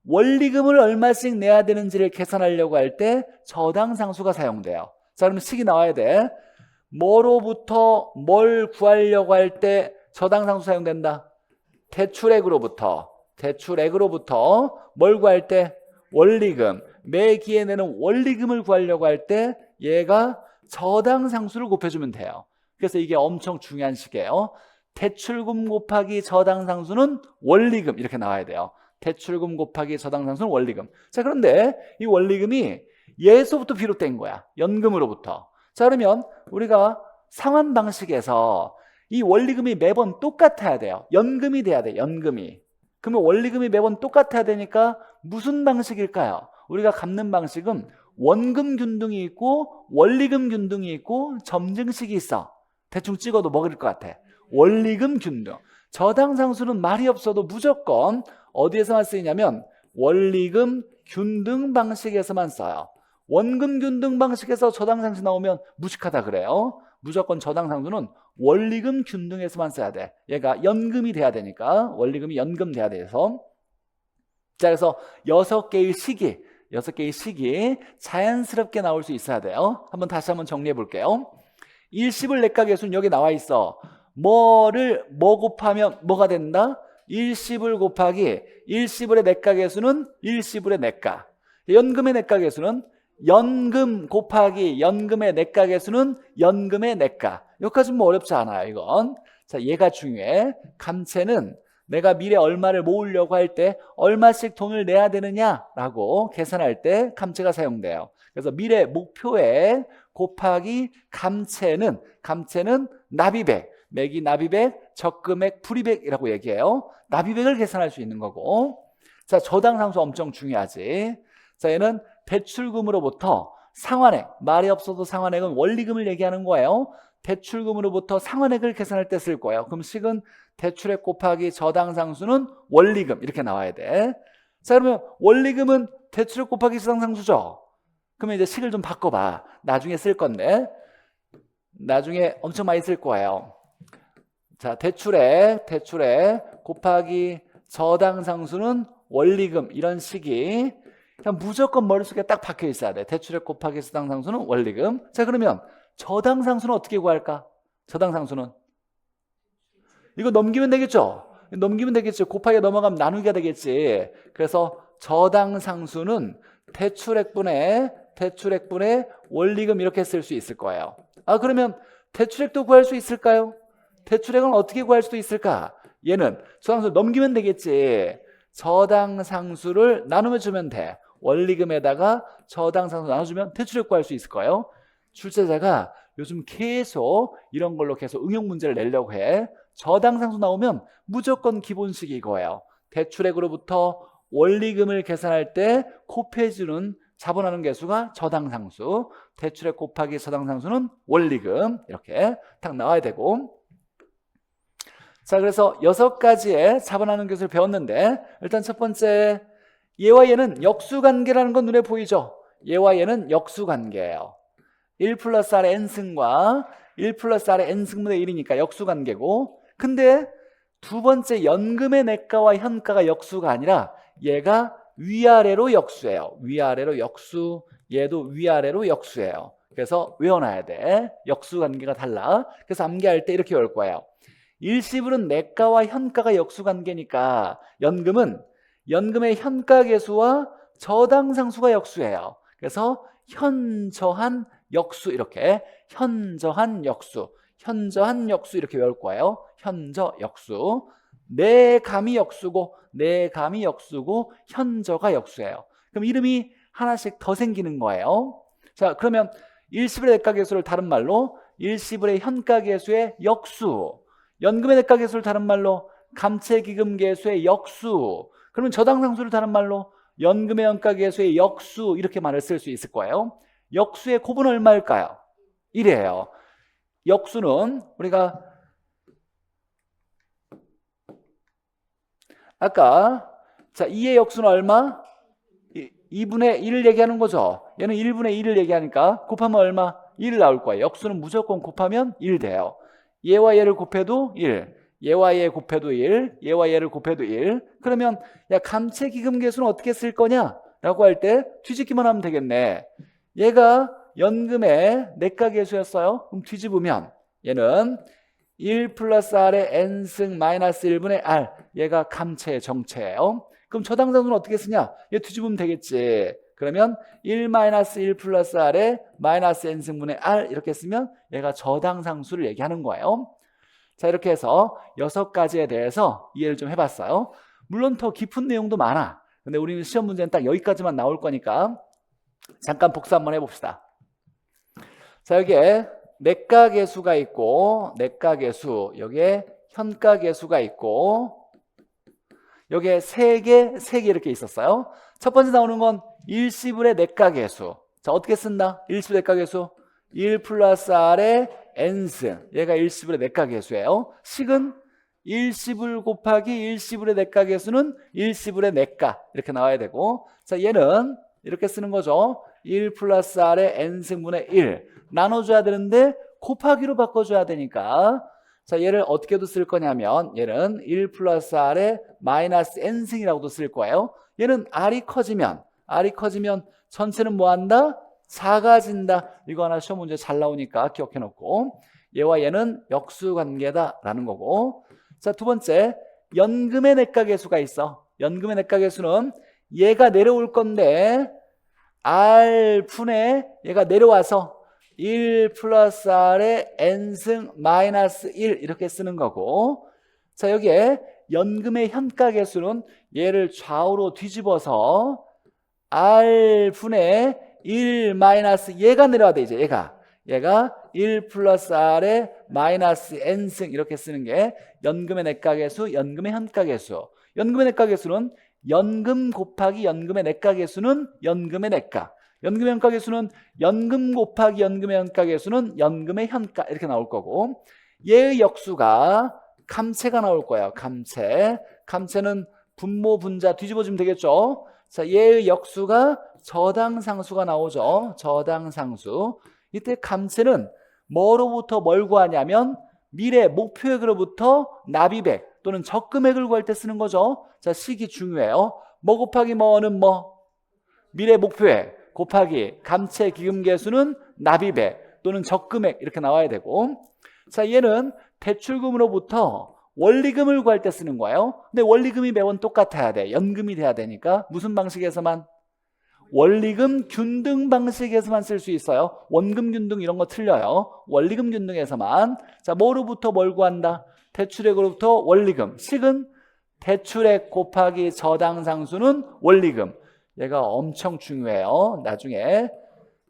원리금을 얼마씩 내야 되는지를 계산하려고 할 때 저당상수가 사용돼요. 자, 그러면 식이 나와야 돼. 뭐로부터 뭘 구하려고 할 때 저당상수 사용된다? 대출액으로부터 뭘 구할 때? 원리금. 매 기에 내는 원리금을 구하려고 할 때 얘가 저당상수를 곱해주면 돼요. 그래서 이게 엄청 중요한 식이에요. 대출금 곱하기 저당상수는 원리금 이렇게 나와야 돼요. 대출금 곱하기 저당상수는 원리금. 자, 그런데 이 원리금이 예서부터 비롯된 거야. 연금으로부터. 자, 그러면 우리가 상환 방식에서 이 원리금이 매번 똑같아야 돼요. 연금이 돼야 돼. 연금이. 그러면 원리금이 매번 똑같아야 되니까 무슨 방식일까요? 우리가 갚는 방식은 원금 균등이 있고 원리금 균등이 있고 점증식이 있어. 대충 찍어도 먹을 것 같아. 원리금 균등. 저당상수는 말이 없어도 무조건 어디에서만 쓰이냐면 원리금 균등 방식에서만 써요. 원금 균등 방식에서 저당상수 나오면 무식하다 그래요. 무조건 저당상수는 원리금 균등에서만 써야 돼. 얘가 연금이 돼야 되니까. 원리금이 연금 돼야 돼서. 자, 그래서 6개의 식이 자연스럽게 나올 수 있어야 돼요. 다시 한번 정리해 볼게요. 일시불 내가계수는 여기 나와 있어. 뭐 곱하면 뭐가 된다? 일시불 곱하기 일시불의 내가계수는 일시불의 내가. 연금의 내가계수는 연금 곱하기 연금의 내가계수는 연금의 내가. 여기까지는 뭐 어렵지 않아요, 이건. 자, 얘가 중요해. 감채는 내가 미래 얼마를 모으려고 할 때 얼마씩 돈을 내야 되느냐라고 계산할 때 감채가 사용돼요. 그래서 미래 목표액 곱하기 감채는 납입액, 매기 납입액, 적금액, 불입액이라고 얘기해요. 납입액을 계산할 수 있는 거고. 자, 저당상수 엄청 중요하지. 자, 얘는 대출금으로부터 상환액, 말이 없어도 상환액은 원리금을 얘기하는 거예요. 대출금으로부터 상환액을 계산할 때 쓸 거예요. 그럼 식은 대출액 곱하기 저당상수는 원리금 이렇게 나와야 돼. 자, 그러면 원리금은 대출액 곱하기 저당상수죠. 그러면 이제 식을 좀 바꿔봐. 나중에 쓸 건데 나중에 엄청 많이 쓸 거예요. 자, 대출액 곱하기 저당상수는 원리금 이런 식이 그냥 무조건 머릿속에 딱 박혀 있어야 돼. 대출액 곱하기 저당상수는 원리금. 자, 그러면 저당상수는 어떻게 구할까? 저당상수는 이거 넘기면 되겠죠? 곱하기 넘어가면 나누기가 되겠지. 그래서 저당상수는 대출액분의 원리금 이렇게 쓸 수 있을 거예요. 아, 그러면 대출액도 구할 수 있을까요? 대출액은 어떻게 구할 수도 있을까? 얘는 저당상수 넘기면 되겠지. 저당상수를 나누면 주면 돼. 원리금에다가 저당상수 나눠주면 대출액 구할 수 있을 거예요. 출제자가 요즘 계속 이런 걸로 계속 응용 문제를 내려고 해. 저당상수 나오면 무조건 기본식이 이거예요. 대출액으로부터 원리금을 계산할 때 곱해주는 자본하는 계수가 저당상수, 대출액 곱하기 저당상수는 원리금 이렇게 딱 나와야 되고. 자, 그래서 6가지의 잡아나는 것을 배웠는데, 일단 첫 번째, 얘와 얘는 역수관계라는 건 눈에 보이죠? 얘와 얘는 역수관계예요. 1 플러스 R의 n승과 1 플러스 R의 n승분의 1이니까 역수관계고, 근데 두 번째 연금의 내가와 현가가 역수가 아니라 얘가 위아래로 역수예요. 위아래로 역수, 얘도 위아래로 역수예요. 그래서 외워놔야 돼. 역수관계가 달라. 그래서 암기할 때 이렇게 외울 거예요. 일시불은 내가와 현가가 역수관계니까 연금의 현가계수와 저당상수가 역수예요. 그래서 현저한 역수, 이렇게 현저한 역수 이렇게 외울 거예요. 현저 역수. 내감이 역수고 현저가 역수예요. 그럼 이름이 하나씩 더 생기는 거예요. 자, 그러면 일시불의 내가계수를 다른 말로 일시불의 현가계수의 역수, 연금의 내가계수를 다른 말로 감채기금계수의 역수, 그러면 저당상수를 다른 말로 연금의 현가계수의 역수, 이렇게 말을 쓸 수 있을 거예요. 역수의 곱은 얼마일까요? 1이에요. 역수는 우리가 아까, 자, 2의 역수는 얼마? 2분의 1을 얘기하는 거죠. 얘는 1분의 1을 얘기하니까 곱하면 얼마? 1 나올 거예요. 역수는 무조건 곱하면 1 돼요. 얘와 얘를 곱해도 1, 얘와 얘 곱해도 1, 얘와 얘를 곱해도 1. 그러면 야, 감채기금계수는 어떻게 쓸 거냐? 라고 할 때 뒤집기만 하면 되겠네. 얘가 연금의 내가계수였어요. 그럼 뒤집으면 얘는 1 플러스 R의 n승 마이너스 1분의 R, 얘가 감채의 정체예요. 그럼 저당상수는 어떻게 쓰냐? 얘 뒤집으면 되겠지. 그러면 1 마이너스 1 플러스 R의 마이너스 n승분의 R, 이렇게 쓰면 얘가 저당상수를 얘기하는 거예요. 자, 이렇게 해서 6가지에 대해서 이해를 좀 해봤어요. 물론 더 깊은 내용도 많아. 근데 우리는 시험 문제는 딱 여기까지만 나올 거니까 잠깐 복수 한번 해봅시다. 자, 여기에 내가계수가 있고, 내가계수, 여기에 현가계수가 있고, 여기에 세 개 이렇게 있었어요. 첫 번째 나오는 건 일시불의 내가계수. 자, 어떻게 쓴다? 일시불 내가계수 1 플러스 R의 n승, 얘가 일시불의 내가계수예요. 식은 일시불 곱하기 일시불의 내가계수는 일시불의 내가, 이렇게 나와야 되고, 자, 얘는 이렇게 쓰는 거죠. 1 플러스 R의 n승분의 1 나눠줘야 되는데 곱하기로 바꿔줘야 되니까, 자, 얘를 어떻게도 쓸 거냐면 얘는 1 플러스 R의 마이너스 n승이라고도 쓸 거예요. 얘는 R이 커지면 전체는 뭐 한다? 작아진다. 이거 하나 시험 문제 잘 나오니까 기억해 놓고, 얘와 얘는 역수관계다라는 거고. 자, 두 번째, 연금의 내가계수가 있어. 연금의 내가계수는 얘가 내려올 건데 R분의 얘가 내려와서 1 플러스 R의 n승 마이너스 1 이렇게 쓰는 거고, 자, 여기에 연금의 현가계수는 얘를 좌우로 뒤집어서 R분의 1 마이너스 얘가 내려와야 돼. 이제 얘가 1 플러스 R의 마이너스 n승 이렇게 쓰는 게 연금의 내가계수, 연금의 현가계수. 연금의 내가계수는 연금 곱하기 연금의 내가계수는 연금의 내가, 연금의 현가계수는 연금 곱하기 연금의 현가계수는 연금의 현가, 이렇게 나올 거고, 얘의 역수가 감채가 나올 거예요. 감채는 분모 분자 뒤집어주면 되겠죠. 자, 얘의 역수가 저당상수가 나오죠. 저당상수. 이때 감채는 뭐로부터 뭘 구하냐면 미래 목표액으로부터 납입액 또는 적금액을 구할 때 쓰는 거죠. 자, 식이 중요해요. 뭐 곱하기 뭐는 뭐? 미래 목표액 곱하기 감채 기금계수는 납입액 또는 적금액, 이렇게 나와야 되고, 자, 얘는 대출금으로부터 원리금을 구할 때 쓰는 거예요. 근데 원리금이 매번 똑같아야 돼. 연금이 돼야 되니까 무슨 방식에서만? 원리금 균등 방식에서만 쓸 수 있어요. 원금 균등 이런 거 틀려요. 원리금 균등에서만. 자, 뭐로부터 뭘 구한다? 대출액으로부터 원리금. 식은 대출액 곱하기 저당상수는 원리금. 얘가 엄청 중요해요. 나중에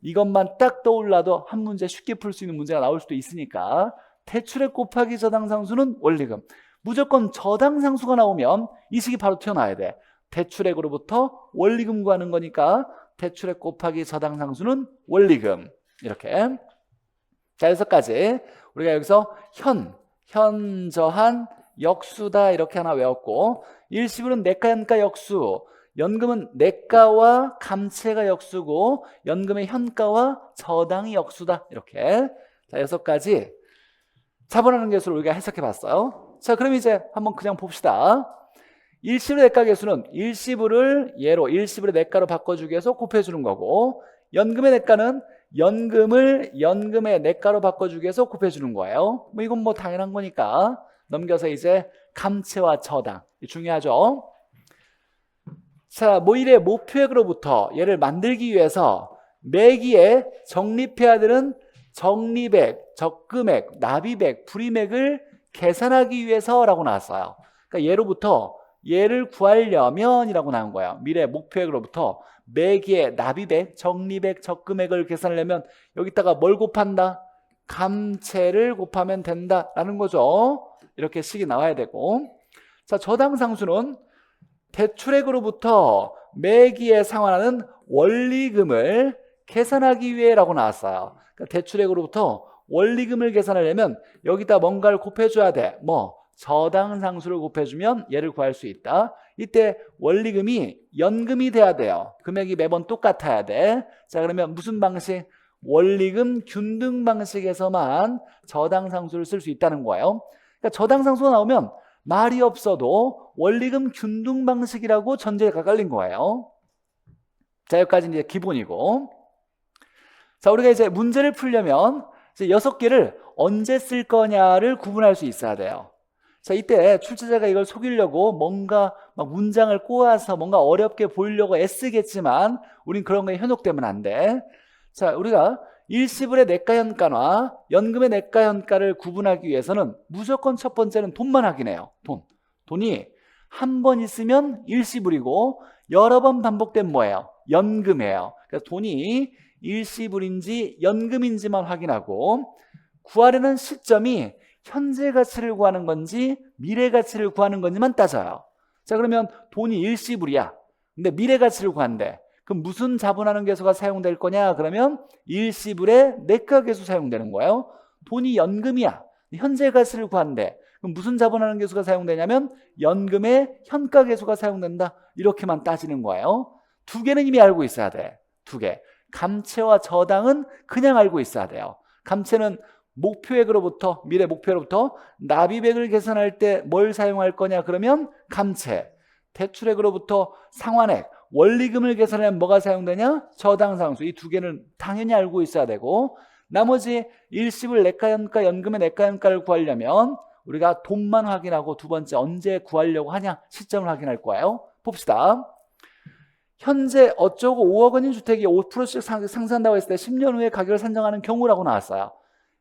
이것만 딱 떠올라도 한 문제 쉽게 풀 수 있는 문제가 나올 수도 있으니까, 대출액 곱하기 저당상수는 원리금. 무조건 저당상수가 나오면 이 식이 바로 튀어나와야 돼. 대출액으로부터 원리금 구하는 거니까 대출액 곱하기 저당상수는 원리금. 이렇게. 자, 6가지. 우리가 여기서 현저한 역수다 이렇게 하나 외웠고, 일시불은 내가 현가 역수, 연금은 내가와 감채가 역수고 연금의 현가와 저당이 역수다. 이렇게 자 6가지 자본하는 개수를 우리가 해석해 봤어요. 자 그럼 이제 한번 그냥 봅시다. 일시불의 내가 개수는 일시불을 얘로 일시불의 내가로 바꿔주기 위해서 곱해주는 거고, 연금의 내가는 연금을 연금의 내가로 바꿔주기 위해서 곱해주는 거예요. 뭐 이건 뭐 당연한 거니까 넘겨서 이제 감채와 저당 중요하죠. 자, 모일의 목표액으로부터 얘를 만들기 위해서 매기에 적립해야 되는 적립액, 적금액, 납입액, 불입액을 계산하기 위해서라고 나왔어요. 그러니까 얘로부터 얘를 구하려면 이라고 나온 거예요. 미래 목표액으로부터 매기의 납입액, 적립액, 적금액을 계산하려면 여기다가 뭘 곱한다? 감채를 곱하면 된다라는 거죠. 이렇게 식이 나와야 되고, 자 저당상수는 대출액으로부터 매기에 상환하는 원리금을 계산하기 위해라고 나왔어요. 그러니까 대출액으로부터 원리금을 계산하려면 여기다 뭔가를 곱해줘야 돼. 뭐 저당상수를 곱해주면 얘를 구할 수 있다. 이때 원리금이 연금이 돼야 돼요. 금액이 매번 똑같아야 돼. 자 그러면 무슨 방식? 원리금 균등 방식에서만 저당상수를 쓸 수 있다는 거예요. 그러니까 저당상수가 나오면 말이 없어도 원리금 균등 방식이라고 전제가 깔린 거예요. 자 여기까지 이제 기본이고, 자 우리가 이제 문제를 풀려면 이제 6개를 언제 쓸 거냐를 구분할 수 있어야 돼요. 자 이때 출제자가 이걸 속이려고 뭔가 막 문장을 꼬아서 뭔가 어렵게 보이려고 애쓰겠지만 우린 그런 거에 현혹되면 안 돼. 자 우리가 일시불의 내가현가와 연금의 내가현가를 구분하기 위해서는 무조건 첫 번째는 돈만 확인해요. 돈이 한 번 있으면 일시불이고 여러 번 반복된 뭐예요? 연금이에요. 그래서 돈이 일시불인지 연금인지만 확인하고, 구하려는 시점이 현재 가치를 구하는 건지 미래 가치를 구하는 건지만 따져요. 자 그러면 돈이 일시불이야. 근데 미래 가치를 구한대. 그럼 무슨 자본하는 개수가 사용될 거냐? 그러면 일시불의 내가 개수 사용되는 거예요. 돈이 연금이야. 현재 가치를 구한대. 그럼 무슨 자본하는 개수가 사용되냐면 연금의 현가 개수가 사용된다. 이렇게만 따지는 거예요. 2개는 이미 알고 있어야 돼. 2개. 감채와 저당은 그냥 알고 있어야 돼요. 감채는 목표액으로부터 미래 목표로부터 납입액을 계산할 때 뭘 사용할 거냐? 그러면 감채. 대출액으로부터 상환액, 원리금을 계산하면 뭐가 사용되냐? 저당상수. 이 2개는 당연히 알고 있어야 되고, 나머지 일시불 내가현가, 연금의 내가현가를 구하려면 우리가 돈만 확인하고 두 번째 언제 구하려고 하냐? 시점을 확인할 거예요. 봅시다. 현재 어쩌고 5억 원인 주택이 5%씩 상승한다고 했을 때 10년 후에 가격을 산정하는 경우라고 나왔어요.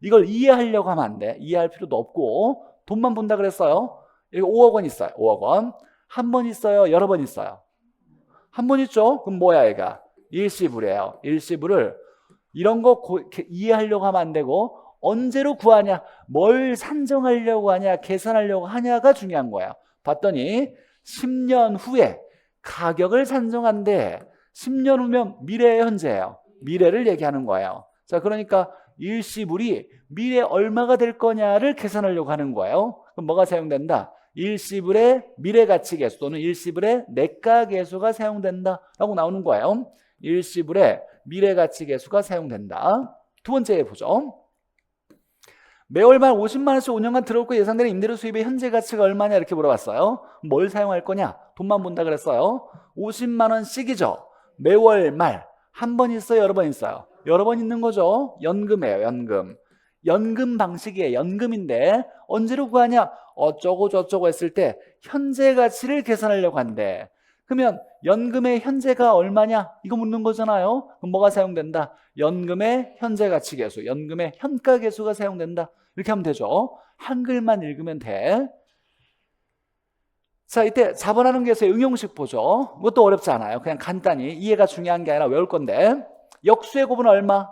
이걸 이해하려고 하면 안 돼. 이해할 필요도 없고 돈만 본다 그랬어요. 여기 5억 원 있어요. 5억 원. 한 번 있어요? 여러 번 있어요? 한 번 있죠? 그럼 뭐야 얘가? 일시불이에요. 일시불을 이런 거 이해하려고 하면 안 되고 언제로 구하냐? 뭘 산정하려고 하냐? 계산하려고 하냐가 중요한 거야. 봤더니 10년 후에 가격을 산정한대. 10년 후면 미래의 현재예요. 미래를 얘기하는 거예요. 자, 그러니까 일시불이 미래 얼마가 될 거냐를 계산하려고 하는 거예요. 그럼 뭐가 사용된다? 일시불의 미래가치계수 또는 일시불의 내가계수가 사용된다라고 나오는 거예요. 일시불의 미래가치계수가 사용된다. 두 번째 보죠. 매월 말 50만 원씩 5년간 들어올 거 예상되는 임대료 수입의 현재 가치가 얼마냐 이렇게 물어봤어요. 뭘 사용할 거냐? 돈만 본다 그랬어요. 50만 원씩이죠. 매월 말 한 번 있어요? 여러 번 있어요? 여러 번 있는 거죠. 연금이에요. 연금. 연금 방식이에요. 연금인데 언제로 구하냐? 어쩌고 저쩌고 했을 때 현재 가치를 계산하려고 한대. 그러면 연금의 현재가 얼마냐? 이거 묻는 거잖아요. 그럼 뭐가 사용된다? 연금의 현재 가치 계수, 연금의 현가 계수가 사용된다. 이렇게 하면 되죠. 한글만 읽으면 돼. 자, 이때 자본하는 개수의 응용식 보죠. 이것도 어렵지 않아요. 그냥 간단히 이해가 중요한 게 아니라 외울 건데, 역수의 곱은 얼마?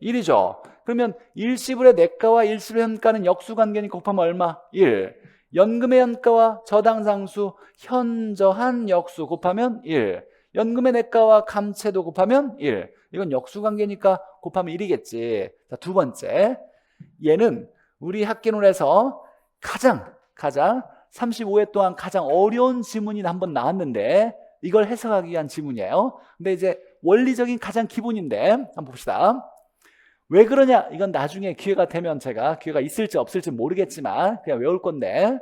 1이죠. 그러면 일시불의 내가와 일시불의 현가는 역수관계니 곱하면 얼마? 1. 연금의 현가와 저당상수 현저한 역수 곱하면 1. 연금의 내가와 감채도 곱하면 1. 이건 역수관계니까 곱하면 1이겠지. 자, 두 번째. 얘는 우리 학기론에서 가장 35회 동안 가장 어려운 지문이 한번 나왔는데 이걸 해석하기 위한 지문이에요. 근데 이제 원리적인 가장 기본인데 한번 봅시다. 왜 그러냐? 이건 나중에 기회가 되면 제가 기회가 있을지 없을지 모르겠지만 그냥 외울 건데,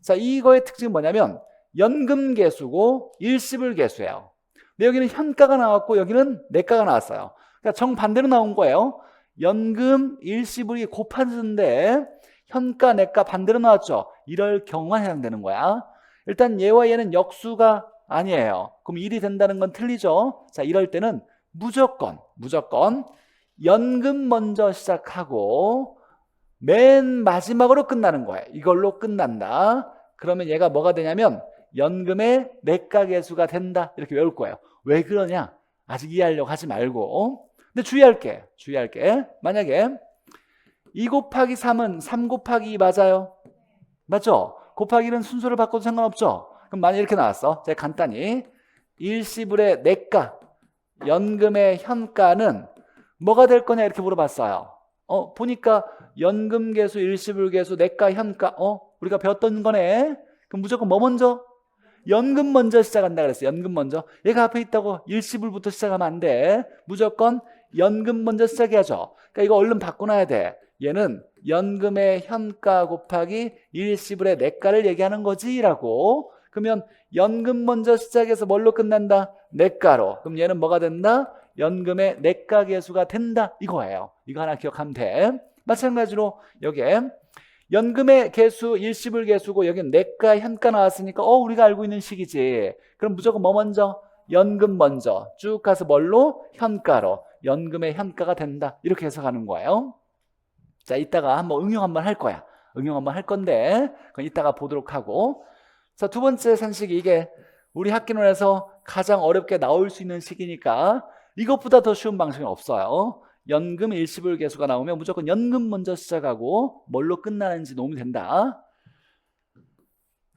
자, 이거의 특징은 뭐냐면 연금계수고 일시불계수예요. 근데 여기는 현가가 나왔고 여기는 내가가 나왔어요. 그러니까 정반대로 나온 거예요. 연금 일시불이 곱하는데 현가 내가 반대로 나왔죠. 이럴 경우만 해당되는 거야. 일단 얘와 얘는 역수가 아니에요. 그럼 1이 된다는 건 틀리죠. 자, 이럴 때는 무조건 연금 먼저 시작하고 맨 마지막으로 끝나는 거예요. 이걸로 끝난다. 그러면 얘가 뭐가 되냐면 연금의 내가계수가 된다. 이렇게 외울 거예요. 왜 그러냐? 아직 이해하려고 하지 말고. 근데 주의할 게 만약에 2 곱하기 3은 3 곱하기 2 맞아요? 맞죠? 곱하기는 순서를 바꿔도 상관없죠? 그럼 만약 이렇게 나왔어. 제가 간단히 일시불의 내가, 연금의 현가는 뭐가 될 거냐 이렇게 물어봤어요. 보니까 연금계수, 일시불계수, 내가, 현가, 우리가 배웠던 거네. 그럼 무조건 뭐 먼저? 연금 먼저 시작한다 그랬어요. 연금 먼저. 얘가 앞에 있다고 일시불부터 시작하면 안 돼. 무조건 연금 먼저 시작해야죠. 그러니까 이거 얼른 바꿔놔야 돼. 얘는 연금의 현가 곱하기 일시불의 내가를 얘기하는 거지 라고. 그러면 연금 먼저 시작해서 뭘로 끝난다? 내가로. 그럼 얘는 뭐가 된다? 연금의 내가계수가 된다 이거예요. 이거 하나 기억하면 돼. 마찬가지로 여기에 연금의 계수 일시불 계수고 여기는 내가 현가 나왔으니까 우리가 알고 있는 식이지. 그럼 무조건 뭐 먼저? 연금 먼저 쭉 가서 뭘로? 현가로. 연금의 현가가 된다 이렇게 해석하는 거예요. 자, 이따가 한번 응용 한번 할 거야. 응용 한번 할 건데 그건 이따가 보도록 하고. 자, 두 번째 산식이 이게 우리 학기론에서 가장 어렵게 나올 수 있는 식이니까 이것보다 더 쉬운 방식은 없어요. 연금 일시불 계수가 나오면 무조건 연금 먼저 시작하고 뭘로 끝나는지 놓으면 된다.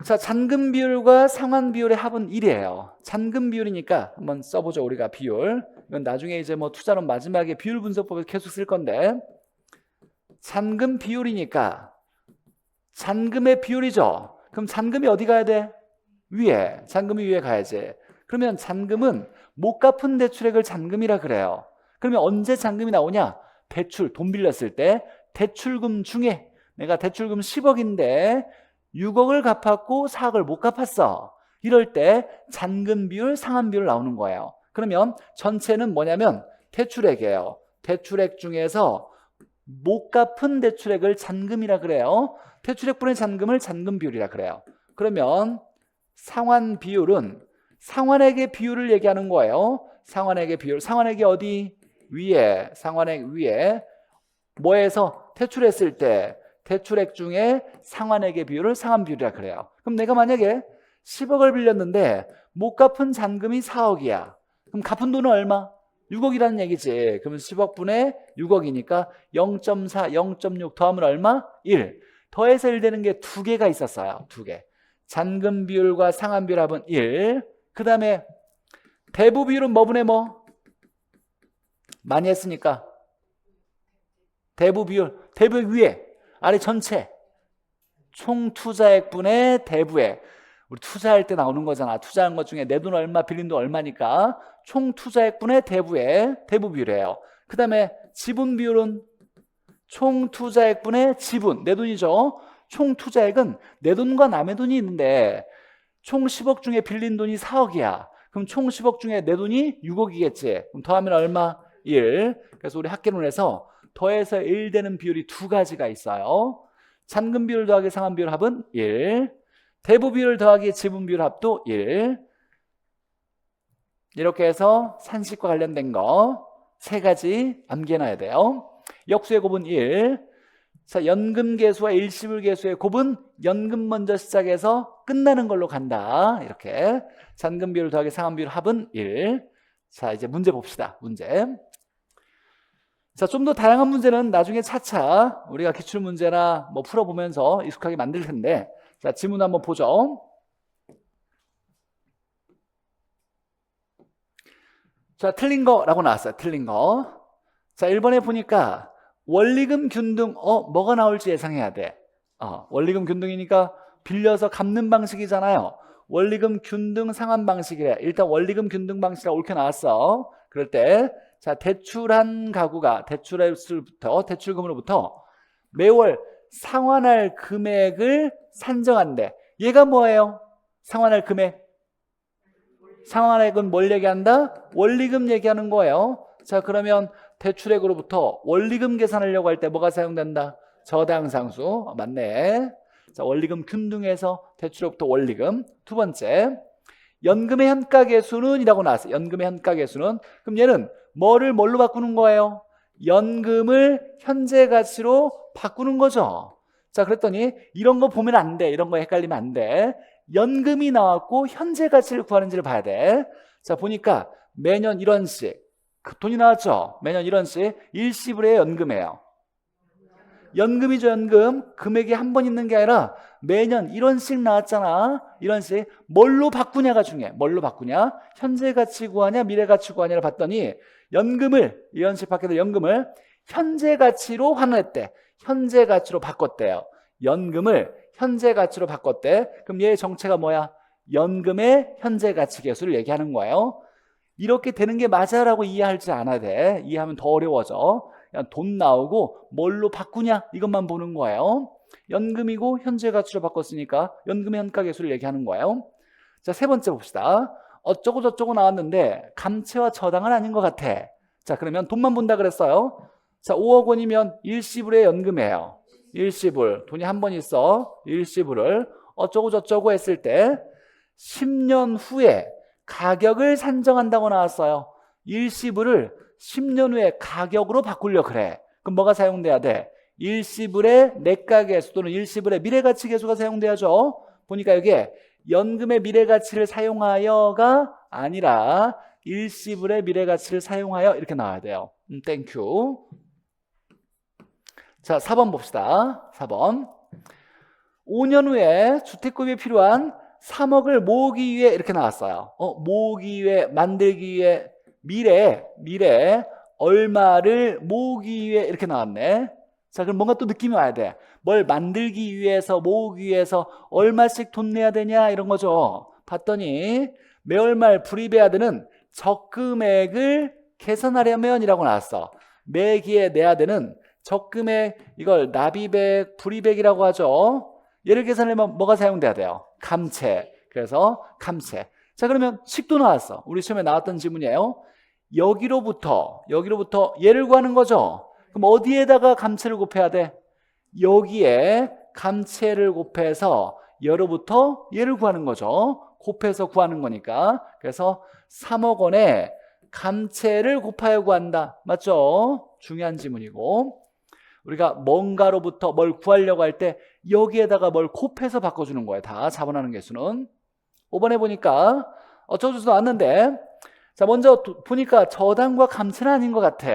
자, 잔금 비율과 상환 비율의 합은 1이에요. 잔금 비율이니까 한번 써보죠. 우리가 비율. 이건 나중에 이제 뭐 투자론 마지막에 비율 분석법에서 계속 쓸 건데, 잔금 비율이니까 잔금의 비율이죠. 그럼 잔금이 어디 가야 돼? 위에. 잔금이 위에 가야지. 그러면 잔금은 못 갚은 대출액을 잔금이라 그래요. 그러면 언제 잔금이 나오냐? 대출, 돈 빌렸을 때 대출금 중에 내가 대출금 10억인데 6억을 갚았고 4억을 못 갚았어. 이럴 때 잔금 비율, 상환 비율 나오는 거예요. 그러면 전체는 뭐냐면 대출액이에요. 대출액 중에서 못 갚은 대출액을 잔금이라 그래요. 대출액분의 잔금을 잔금 비율이라 그래요. 그러면 상환 비율은 상환액의 비율을 얘기하는 거예요. 상환액의 비율. 상환액이 어디? 위에. 상환액 위에. 뭐에서? 대출했을 때 대출액 중에 상환액의 비율을 상환 비율이라 그래요. 그럼 내가 만약에 10억을 빌렸는데 못 갚은 잔금이 4억이야. 그럼 갚은 돈은 얼마? 6억이라는 얘기지. 그러면 10억 분의 6억이니까 0.4, 0.6 더하면 얼마? 1. 더해서 1 되는 게 두 개가 있었어요. 두 개. 잔금 비율과 상환 비율 합은 1. 그 다음에 대부 비율은 뭐분의 뭐? 많이 했으니까 대부 비율. 대부 위에. 아래 전체. 총 투자액분의 대부액. 우리 투자할 때 나오는 거잖아. 투자한 것 중에 내 돈 얼마, 빌린 돈 얼마니까 총 투자액분의 대부액, 대부 비율이에요. 그 다음에 지분 비율은 총 투자액분의 지분, 내 돈이죠. 총 투자액은 내 돈과 남의 돈이 있는데 총 10억 중에 빌린 돈이 4억이야. 그럼 총 10억 중에 내 돈이 6억이겠지. 그럼 더하면 얼마? 1. 그래서 우리 학계론에서 더해서 1 되는 비율이 두 가지가 있어요. 잔금 비율 더하기 상환 비율 합은 1. 대부 비율 더하기 지분 비율 합도 1. 이렇게 해서 산식과 관련된 거 세 가지 암기해놔야 돼요. 역수의 곱은 1. 자, 연금 계수와 일시불 계수의 곱은 연금 먼저 시작해서 끝나는 걸로 간다. 이렇게. 잔금 비율 더하기 상환 비율 합은 1. 자, 이제 문제 봅시다. 문제. 자, 좀 더 다양한 문제는 나중에 차차 우리가 기출문제나 뭐 풀어보면서 익숙하게 만들 텐데, 자, 지문 한번 보죠. 자, 틀린 거라고 나왔어요. 틀린 거. 자, 1번에 보니까 원리금 균등, 뭐가 나올지 예상해야 돼. 원리금 균등이니까 빌려서 갚는 방식이잖아요. 원리금 균등 상환 방식이래. 일단 원리금 균등 방식이라 옳게 나왔어. 그럴 때 자, 대출한 가구가 대출금으로부터 매월 상환할 금액을 산정한대. 얘가 뭐예요? 상환할 금액. 상환액은 뭘 얘기한다? 원리금 얘기하는 거예요. 자, 그러면 대출액으로부터 원리금 계산하려고 할 때 뭐가 사용된다? 저당상수. 맞네. 자, 원리금 균등에서 대출액부터 원리금. 두 번째, 연금의 현가계수는 이라고 나왔어요. 연금의 현가계수는. 그럼 얘는 뭐를 뭘로 바꾸는 거예요? 연금을 현재 가치로 바꾸는 거죠. 자, 그랬더니 이런 거 보면 안 돼. 이런 거 헷갈리면 안 돼. 연금이 나왔고 현재 가치를 구하는지를 봐야 돼. 자, 보니까 매년 1원씩 돈이 나왔죠. 매년 1원씩 일시불의 연금이에요. 연금이죠. 연금. 금액이 한 번 있는 게 아니라 매년 1원씩 나왔잖아. 1원씩. 뭘로 바꾸냐가 중요해. 뭘로 바꾸냐? 현재 가치 구하냐 미래 가치 구하냐를 봤더니 연금을 1원씩 받게 될 연금을 현재 가치로 환원했대. 현재 가치로 바꿨대요. 연금을 현재 가치로 바꿨대. 그럼 얘의 정체가 뭐야? 연금의 현재 가치 계수를 얘기하는 거예요. 이렇게 되는 게 맞아라고 이해하지 않아야 돼. 이해하면 더 어려워져. 그냥 돈 나오고 뭘로 바꾸냐 이것만 보는 거예요. 연금이고 현재 가치로 바꿨으니까 연금의 현가 계수를 얘기하는 거예요. 자, 세 번째 봅시다. 어쩌고 저쩌고 나왔는데 감채와 저당은 아닌 것 같아. 자, 그러면 돈만 본다 그랬어요. 자, 5억 원이면 일시불의 연금이에요. 일시불. 돈이 한 번 있어. 일시불을 어쩌고 저쩌고 했을 때 10년 후에 가격을 산정한다고 나왔어요. 일시불을 10년 후에 가격으로 바꾸려 그래. 그럼 뭐가 사용돼야 돼? 일시불의 내가계수 또는 일시불의 미래가치계수가 사용돼야죠. 보니까 여기에 연금의 미래가치를 사용하여가 아니라 일시불의 미래가치를 사용하여 이렇게 나와야 돼요. 땡큐. 자, 4번 봅시다. 4번. 5년 후에 주택구입에 필요한 3억을 모으기 위해 이렇게 나왔어요. 모으기 위해, 만들기 위해, 미래에 얼마를 모으기 위해 이렇게 나왔네. 자, 그럼 뭔가 또 느낌이 와야 돼. 뭘 만들기 위해서, 모으기 위해서 얼마씩 돈 내야 되냐 이런 거죠. 봤더니 매월 말 불입해야 되는 적금액을 계산하려면 이라고 나왔어. 매기에 내야 되는 적금액, 이걸 납입액, 불입액이라고 하죠. 얘를 계산하려면 뭐가 사용돼야 돼요? 감채. 그래서 감채. 자, 그러면 식도 나왔어. 우리 시험에 나왔던 지문이에요. 여기로부터 얘를 구하는 거죠. 그럼 어디에다가 감채를 곱해야 돼? 여기에 감채를 곱해서 얘로부터 얘를 구하는 거죠. 곱해서 구하는 거니까. 그래서 3억 원에 감채를 곱하여 구한다. 맞죠? 중요한 지문이고, 우리가 뭔가로부터 뭘 구하려고 할 때 여기에다가 뭘 곱해서 바꿔주는 거예요. 다 자본하는 개수는. 5번에 보니까 어쩌고저쩌고 나왔는데, 자, 먼저 보니까 저당과 감채는 아닌 것 같아.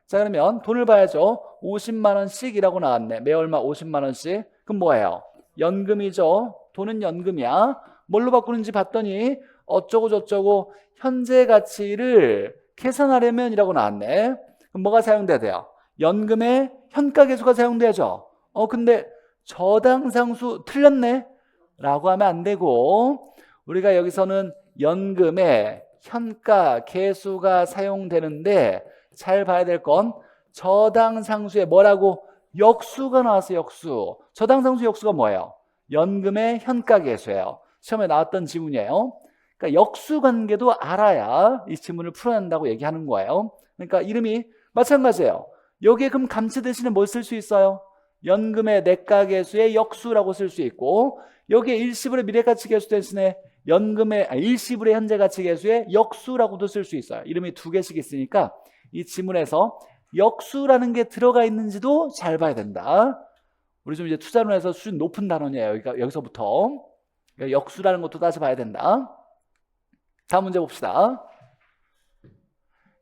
자, 그러면 돈을 봐야죠. 50만 원씩이라고 나왔네. 매 얼마 50만 원씩. 그럼 뭐예요? 연금이죠. 돈은 연금이야. 뭘로 바꾸는지 봤더니 어쩌고 저쩌고 현재 가치를 계산하려면 이라고 나왔네. 그럼 뭐가 사용돼야 돼요? 연금의 현가계수가 사용돼야죠. 근데 저당상수 틀렸네 라고 하면 안 되고, 우리가 여기서는 연금의 현가계수가 사용되는데 잘 봐야 될 건 저당상수에 뭐라고? 역수가 나왔어요. 역수. 저당상수 역수가 뭐예요? 연금의 현가계수예요. 시험에 나왔던 지문이에요. 그러니까 역수관계도 알아야 이 지문을 풀어낸다고 얘기하는 거예요. 그러니까 이름이 마찬가지예요. 여기에 그럼 감채 대신에 뭘 쓸 수 있어요? 연금의 내가계수의 역수라고 쓸 수 있고, 여기에 일시불의 미래가치계수 대신에 일시불의 현재가치계수의 역수라고도 쓸 수 있어요. 이름이 두 개씩 있으니까 이 지문에서 역수라는 게 들어가 있는지도 잘 봐야 된다. 우리 좀 이제 투자론에서 수준 높은 단원이에요. 여기서부터. 역수라는 것도 따져 봐야 된다. 다음 문제 봅시다.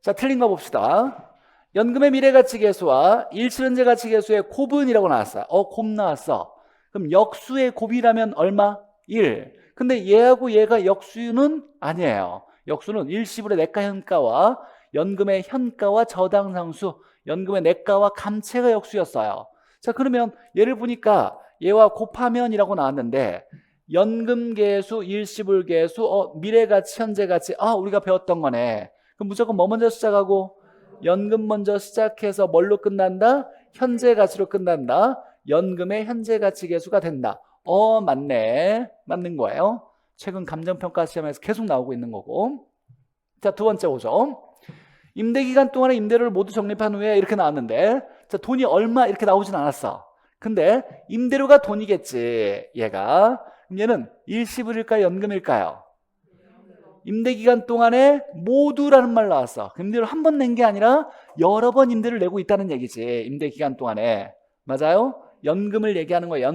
자, 틀린 거 봅시다. 연금의 미래가치계수와 일시현재가치계수의 곱은이라고 나왔어요. 곱 나왔어. 그럼 역수의 곱이라면 얼마? 1. 근데 얘하고 얘가 역수는 아니에요. 역수는 일시불의 내가현가와 연금의 현가와 저당상수, 연금의 내가와 감채가 역수였어요. 자, 그러면 얘를 보니까 얘와 곱하면이라고 나왔는데 연금계수, 일시불계수, 미래가치, 현재가치 우리가 배웠던 거네. 그럼 무조건 뭐 먼저 시작하고? 연금 먼저 시작해서 뭘로 끝난다? 현재가치로 끝난다. 연금의 현재가치 계수가 된다. 맞네. 맞는 거예요. 최근 감정평가 시험에서 계속 나오고 있는 거고. 자, 두 번째 보죠. 임대기간 동안에 임대료를 모두 적립한 후에 이렇게 나왔는데, 자, 돈이 얼마 이렇게 나오진 않았어. 근데 임대료가 돈이겠지, 얘가. 그럼 얘는 일시불일까요, 연금일까요? 임대기간 동안에 모두라는 말 나왔어. 임대료를 한 번 낸 게 아니라 여러 번 임대를 내고 있다는 얘기지, 임대기간 동안에. 맞아요? 연금을 얘기하는 거야.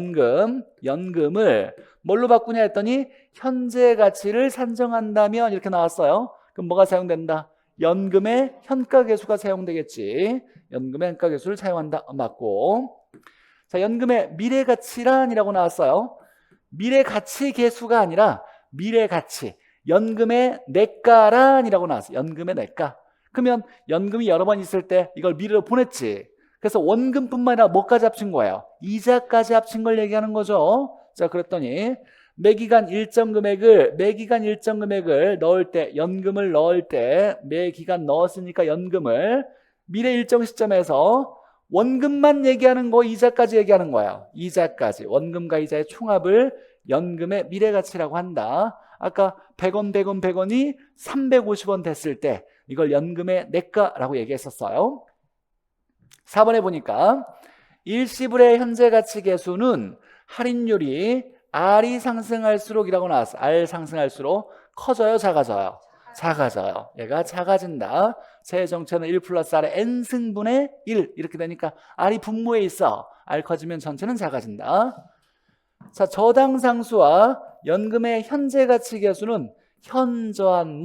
연금을 뭘로 바꾸냐 했더니 현재 가치를 산정한다면 이렇게 나왔어요. 그럼 뭐가 사용된다? 연금의 현가계수가 사용되겠지. 연금의 현가계수를 사용한다. 맞고. 자, 연금의 미래가치란이라고 나왔어요. 미래가치계수가 아니라 미래가치, 연금의 내가란이라고 나왔어요. 연금의 내가. 그러면 연금이 여러 번 있을 때 이걸 미래로 보냈지. 그래서 원금뿐만 아니라 뭐까지 합친 거예요? 이자까지 합친 걸 얘기하는 거죠. 자, 그랬더니 매기간 일정 금액을 넣을 때, 연금을 넣을 때 매기간 넣었으니까 연금을 미래 일정 시점에서 원금만 얘기하는 거, 이자까지 얘기하는 거예요. 이자까지. 원금과 이자의 총합을 연금의 미래가치라고 한다. 아까 100원이 350원 됐을 때 이걸 연금의 내가라고 얘기했었어요. 4번에 보니까 일시불의 현재가치 계수는 할인율이 R이 상승할수록 이라고 나왔어. R 상승할수록 커져요, 작아져요? 작아져요. 얘가 작아진다. 세정체는 1 플러스 R의 N승분의 1 이렇게 되니까 R이 분모에 있어. R 커지면 전체는 작아진다. 자, 저당상수와 연금의 현재가치 계수는 현저한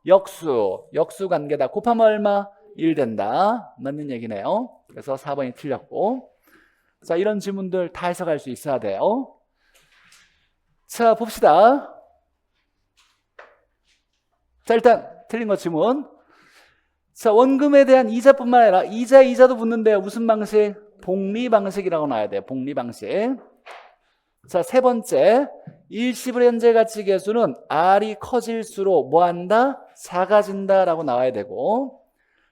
역수 관계다. 곱하면 얼마? 1 된다. 맞는 얘기네요. 그래서 4번이 틀렸고. 자, 이런 질문들 다 해석할 수 있어야 돼요. 자, 봅시다. 자, 일단 틀린 거 질문. 자, 원금에 대한 이자뿐만 아니라 이자도 붙는데요. 무슨 방식? 복리 방식이라고 나와야 돼요. 복리 방식. 자, 세 번째, 일시불 현재가치 계수는 R이 커질수록 뭐한다? 작아진다라고 나와야 되고.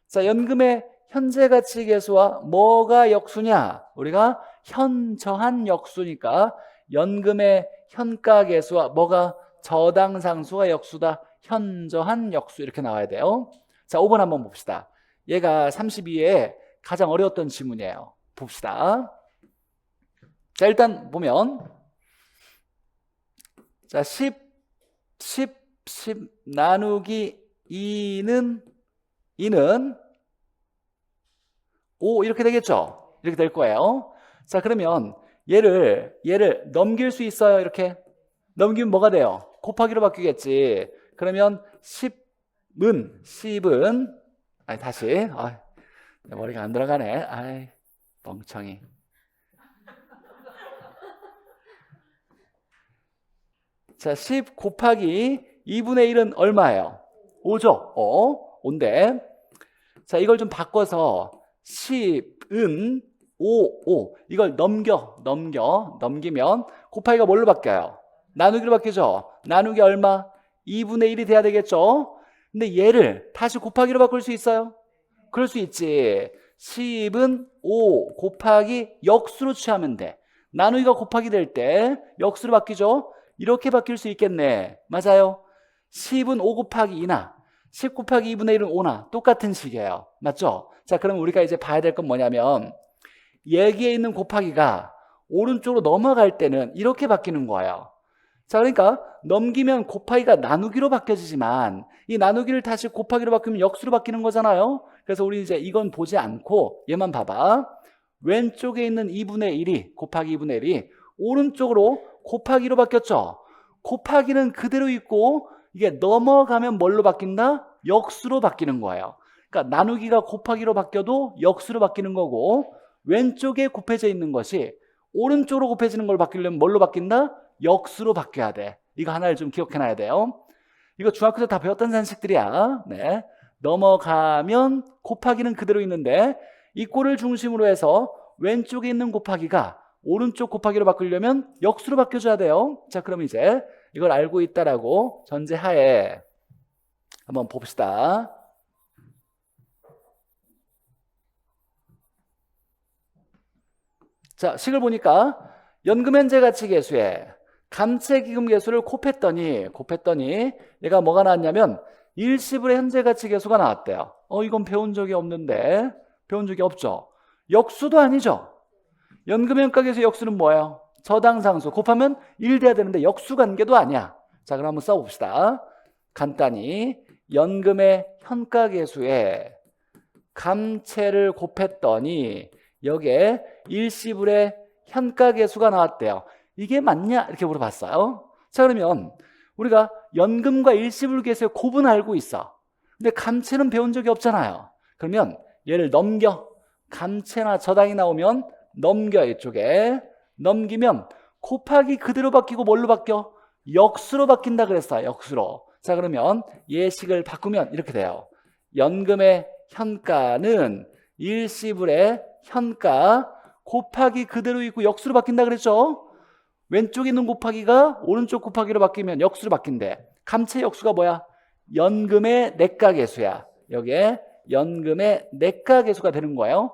자, 연금의 현재가치 계수와 뭐가 역수냐? 우리가 현저한 역수니까 연금의 현가계수와 뭐가 저당상수가 역수다. 현저한 역수 이렇게 나와야 돼요. 자, 5번 한번 봅시다. 얘가 32에 가장 어려웠던 지문이에요. 봅시다. 자, 일단 보면 자, 10 나누기 2는 5 이렇게 되겠죠? 이렇게 될 거예요. 자, 그러면 얘를 넘길 수 있어요? 이렇게 넘기면 뭐가 돼요? 곱하기로 바뀌겠지. 그러면 10은 아니 다시 내 머리가 안 들어가네. 멍청이. 자, 10 곱하기 2분의 1은 얼마예요? 5죠? 5인데 자, 이걸 좀 바꿔서 10은 5 이걸 넘기면 곱하기가 뭘로 바뀌어요? 나누기로 바뀌죠? 나누기 얼마? 2분의 1이 돼야 되겠죠? 근데 얘를 다시 곱하기로 바꿀 수 있어요? 그럴 수 있지. 10은 5 곱하기 역수로 취하면 돼. 나누기가 곱하기 될 때 역수로 바뀌죠? 이렇게 바뀔 수 있겠네. 맞아요? 10은 5 곱하기 2나 10 곱하기 2분의 1은 5나 똑같은 식이에요. 맞죠? 자, 그럼 우리가 이제 봐야 될 건 뭐냐면 여기에 있는 곱하기가 오른쪽으로 넘어갈 때는 이렇게 바뀌는 거예요. 자, 그러니까 넘기면 곱하기가 나누기로 바뀌어지지만 이 나누기를 다시 곱하기로 바꾸면 역수로 바뀌는 거잖아요. 그래서 우리 이제 이건 보지 않고 얘만 봐봐. 왼쪽에 있는 2분의 1이 곱하기 2분의 1이 오른쪽으로 곱하기로 바뀌었죠. 곱하기는 그대로 있고 이게 넘어가면 뭘로 바뀐다? 역수로 바뀌는 거예요. 그러니까 나누기가 곱하기로 바뀌어도 역수로 바뀌는 거고 왼쪽에 곱해져 있는 것이 오른쪽으로 곱해지는 걸 바뀌려면 뭘로 바뀐다? 역수로 바뀌어야 돼. 이거 하나를 좀 기억해놔야 돼요. 이거 중학교 때 다 배웠던 산식들이야. 네. 넘어가면 곱하기는 그대로 있는데 이 꼴을 중심으로 해서 왼쪽에 있는 곱하기가 오른쪽 곱하기로 바꾸려면 역수로 바뀌어줘야 돼요. 자, 그럼 이제 이걸 알고 있다라고 전제하에 한번 봅시다. 자, 식을 보니까 연금현재가치계수에 감채기금계수를 곱했더니 얘가 뭐가 나왔냐면 일시불의 현재가치계수가 나왔대요. 이건 배운 적이 없는데, 배운 적이 없죠. 역수도 아니죠. 연금현가계수 역수는 뭐예요? 저당상수 곱하면 1 돼야 되는데 역수관계도 아니야. 자, 그럼 한번 써봅시다. 간단히 연금의 현가계수에 감채를 곱했더니 여기에 일시불의 현가계수가 나왔대요. 이게 맞냐? 이렇게 물어봤어요. 자, 그러면 우리가 연금과 일시불 계수의 곱은 알고 있어. 근데 감채는 배운 적이 없잖아요. 그러면 얘를 넘겨. 감채나 저당이 나오면 넘겨. 이쪽에 넘기면 곱하기 그대로 바뀌고 뭘로 바뀌어? 역수로 바뀐다 그랬어요. 역수로. 자, 그러면 예식을 바꾸면 이렇게 돼요. 연금의 현가는 일시불의 현가 곱하기 그대로 있고 역수로 바뀐다 그랬죠? 왼쪽에 있는 곱하기가 오른쪽 곱하기로 바뀌면 역수로 바뀐대. 감채 역수가 뭐야? 연금의 내가계수야. 여기에 연금의 내가계수가 되는 거예요.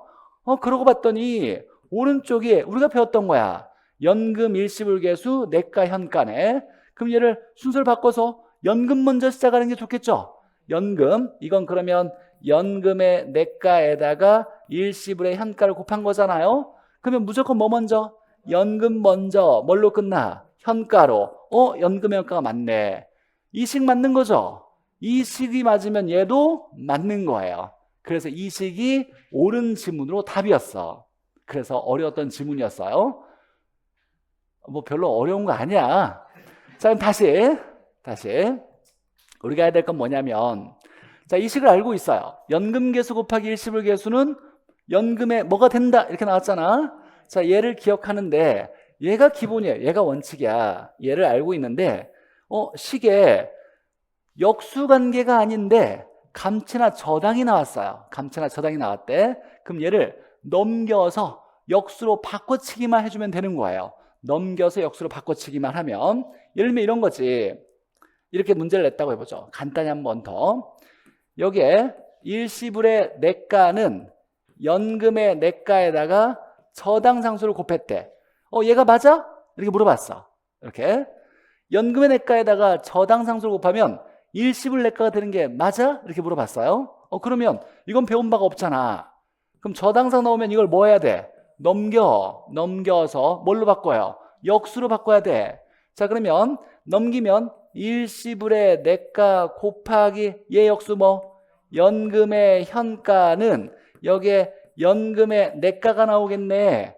그러고 봤더니 오른쪽이 우리가 배웠던 거야. 연금 일시불계수 내가 현가네. 그럼 얘를 순서를 바꿔서 연금 먼저 시작하는 게 좋겠죠? 연금, 이건 그러면 연금의 내가에다가 일시불의 현가를 곱한 거잖아요. 그러면 무조건 뭐 먼저? 연금 먼저 뭘로 끝나? 현가로. 연금의 현가가 맞네. 이 식 맞는 거죠? 이 식이 맞으면 얘도 맞는 거예요. 그래서 이 식이 옳은 지문으로 답이었어. 그래서 어려웠던 지문이었어요. 뭐 별로 어려운 거 아니야. 자, 그럼 다시 우리가 해야 될 건 뭐냐면, 자, 이 식을 알고 있어요. 연금계수 곱하기 일시불계수는 연금에 뭐가 된다 이렇게 나왔잖아. 자, 얘를 기억하는데 얘가 기본이에요. 얘가 원칙이야. 얘를 알고 있는데 식에 역수관계가 아닌데 감채나 저당이 나왔어요. 감채나 저당이 나왔대. 그럼 얘를 넘겨서 역수로 바꿔치기만 해주면 되는 거예요. 넘겨서 역수로 바꿔치기만 하면, 예를 들면 이런 거지. 이렇게 문제를 냈다고 해보죠. 간단히 한 번 더. 여기에 일시불의 내가는 연금의 내가에다가 저당상수를 곱했대. 얘가 맞아? 이렇게 물어봤어. 이렇게 연금의 내가에다가 저당상수를 곱하면 일시불 내가가 되는 게 맞아? 이렇게 물어봤어요. 그러면 이건 배운 바가 없잖아. 그럼 저당상 나오면 이걸 뭐 해야 돼? 넘겨서 뭘로 바꿔요? 역수로 바꿔야 돼. 자, 그러면 넘기면 일시불의 내가 곱하기 얘 역수 뭐? 연금의 현가는 여기에 연금의 내가가 나오겠네.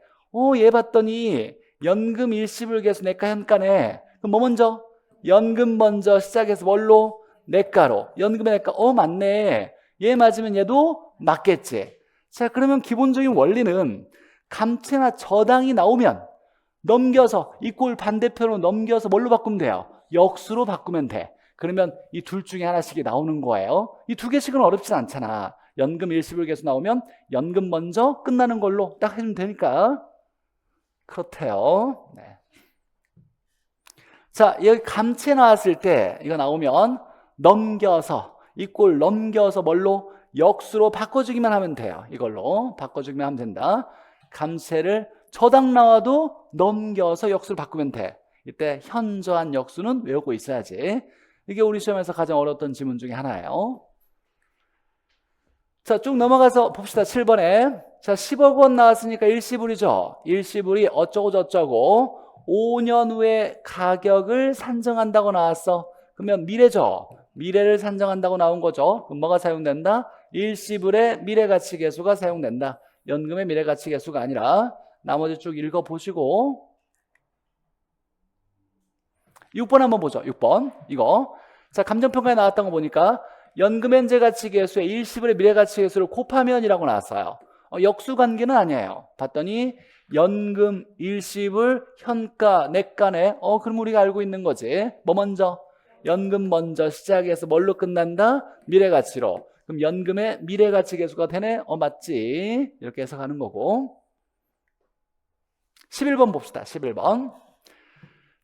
얘 봤더니 연금 일시불 계수 내가 현가네. 그럼 뭐 먼저? 연금 먼저 시작해서 뭘로? 내가로. 연금의 내가. 맞네. 얘 맞으면 얘도 맞겠지. 자, 그러면 기본적인 원리는 감채나 저당이 나오면 넘겨서 이 꼴 반대편으로 넘겨서 뭘로 바꾸면 돼요? 역수로 바꾸면 돼. 그러면 이 둘 중에 하나씩이 나오는 거예요. 이 두 개씩은 어렵진 않잖아. 연금 일시불 계수 나오면 연금 먼저 끝나는 걸로 딱 해주면 되니까. 그렇대요. 네. 자, 여기 감채 나왔을 때 이거 나오면 넘겨서 이 꼴 넘겨서 뭘로? 역수로 바꿔주기만 하면 돼요. 이걸로 바꿔주기만 하면 된다. 감채를 저당 나와도 넘겨서 역수를 바꾸면 돼. 이때 현저한 역수는 외우고 있어야지. 이게 우리 시험에서 가장 어려웠던 지문 중에 하나예요. 자, 쭉 넘어가서 봅시다. 7번에. 자, 10억 원 나왔으니까 일시불이죠. 일시불이 어쩌고 저쩌고 5년 후에 가격을 산정한다고 나왔어. 그러면 미래죠. 미래를 산정한다고 나온 거죠. 그럼 뭐가 사용된다? 일시불의 미래가치계수가 사용된다. 연금의 미래가치계수가 아니라. 나머지 쭉 읽어보시고 6번 한번 보죠. 6번 이거. 자, 감정평가에 나왔던 거 보니까 연금현재가치계수에 일시불의 미래가치계수를 곱하면이라고 나왔어요. 역수관계는 아니에요. 봤더니 연금, 일시불, 현가, 내가네. 그럼 우리가 알고 있는 거지. 뭐 먼저? 연금 먼저 시작해서 뭘로 끝난다? 미래가치로. 그럼 연금의 미래가치계수가 되네? 맞지? 이렇게 해석하는 거고. 11번 봅시다. 11번.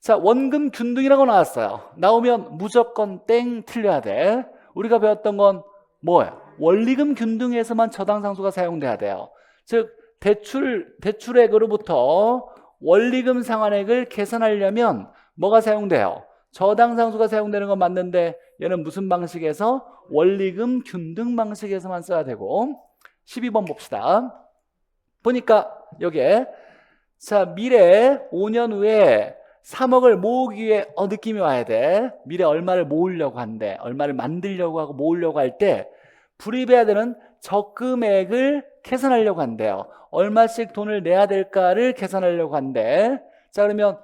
자, 원금 균등이라고 나왔어요. 나오면 무조건 땡 틀려야 돼. 우리가 배웠던 건 뭐예요? 원리금 균등에서만 저당상수가 사용돼야 돼요. 즉 대출액으로부터 원리금 상환액을 계산하려면 뭐가 사용돼요? 저당상수가 사용되는 건 맞는데 얘는 무슨 방식에서? 원리금 균등 방식에서만 써야 되고. 12번 봅시다. 보니까 여기에 자, 미래 5년 후에 3억을 모으기 위해 느낌이 와야 돼. 미래 얼마를 모으려고 한대. 얼마를 만들려고 하고 모으려고 할 때 불입해야 되는 적금액을 계산하려고 한대요. 얼마씩 돈을 내야 될까를 계산하려고 한대. 자, 그러면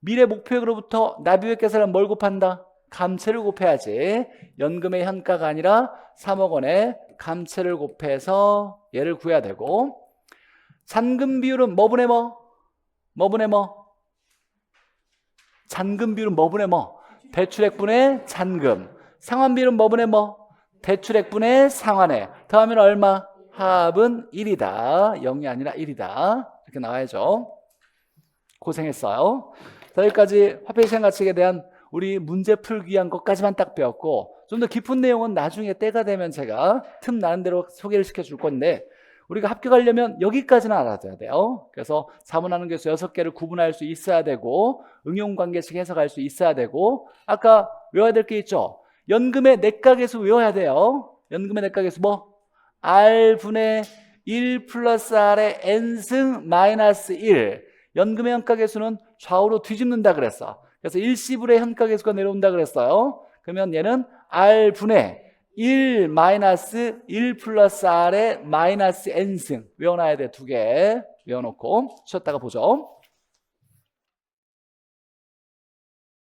미래 목표액으로부터 납입액 계산은 뭘 곱한다? 감채를 곱해야지. 연금의 현가가 아니라 3억 원에 감채를 곱해서 얘를 구해야 되고. 잔금 비율은 뭐분의 뭐? 뭐분의 뭐? 잔금 비율은 뭐분의 뭐? 대출액분의 잔금. 상환 비율은 뭐분의 뭐? 대출액분의 상환액. 더하면 얼마? 합은 1이다. 0이 아니라 1이다. 이렇게 나와야죠. 고생했어요. 자, 여기까지 화폐시장 가치에 대한 우리 문제 풀기 위한 것까지만 딱 배웠고, 좀 더 깊은 내용은 나중에 때가 되면 제가 틈 나는 대로 소개를 시켜줄 건데, 우리가 합격하려면 여기까지는 알아둬야 돼요. 그래서 자문하는 개수 6개를 구분할 수 있어야 되고, 응용관계식 해석할 수 있어야 되고, 아까 외워야 될 게 있죠. 연금의 내각계수 외워야 돼요. 연금의 내각계수 뭐? R분의 1 플러스 R의 N승 마이너스 1. 연금의 현가계수는 좌우로 뒤집는다 그랬어. 그래서 일시불의 현가계수가 내려온다 그랬어요. 그러면 얘는 R분의 1 마이너스 1 플러스 R의 마이너스 N승 외워놔야 돼. 2개 외워놓고 쉬었다가 보죠.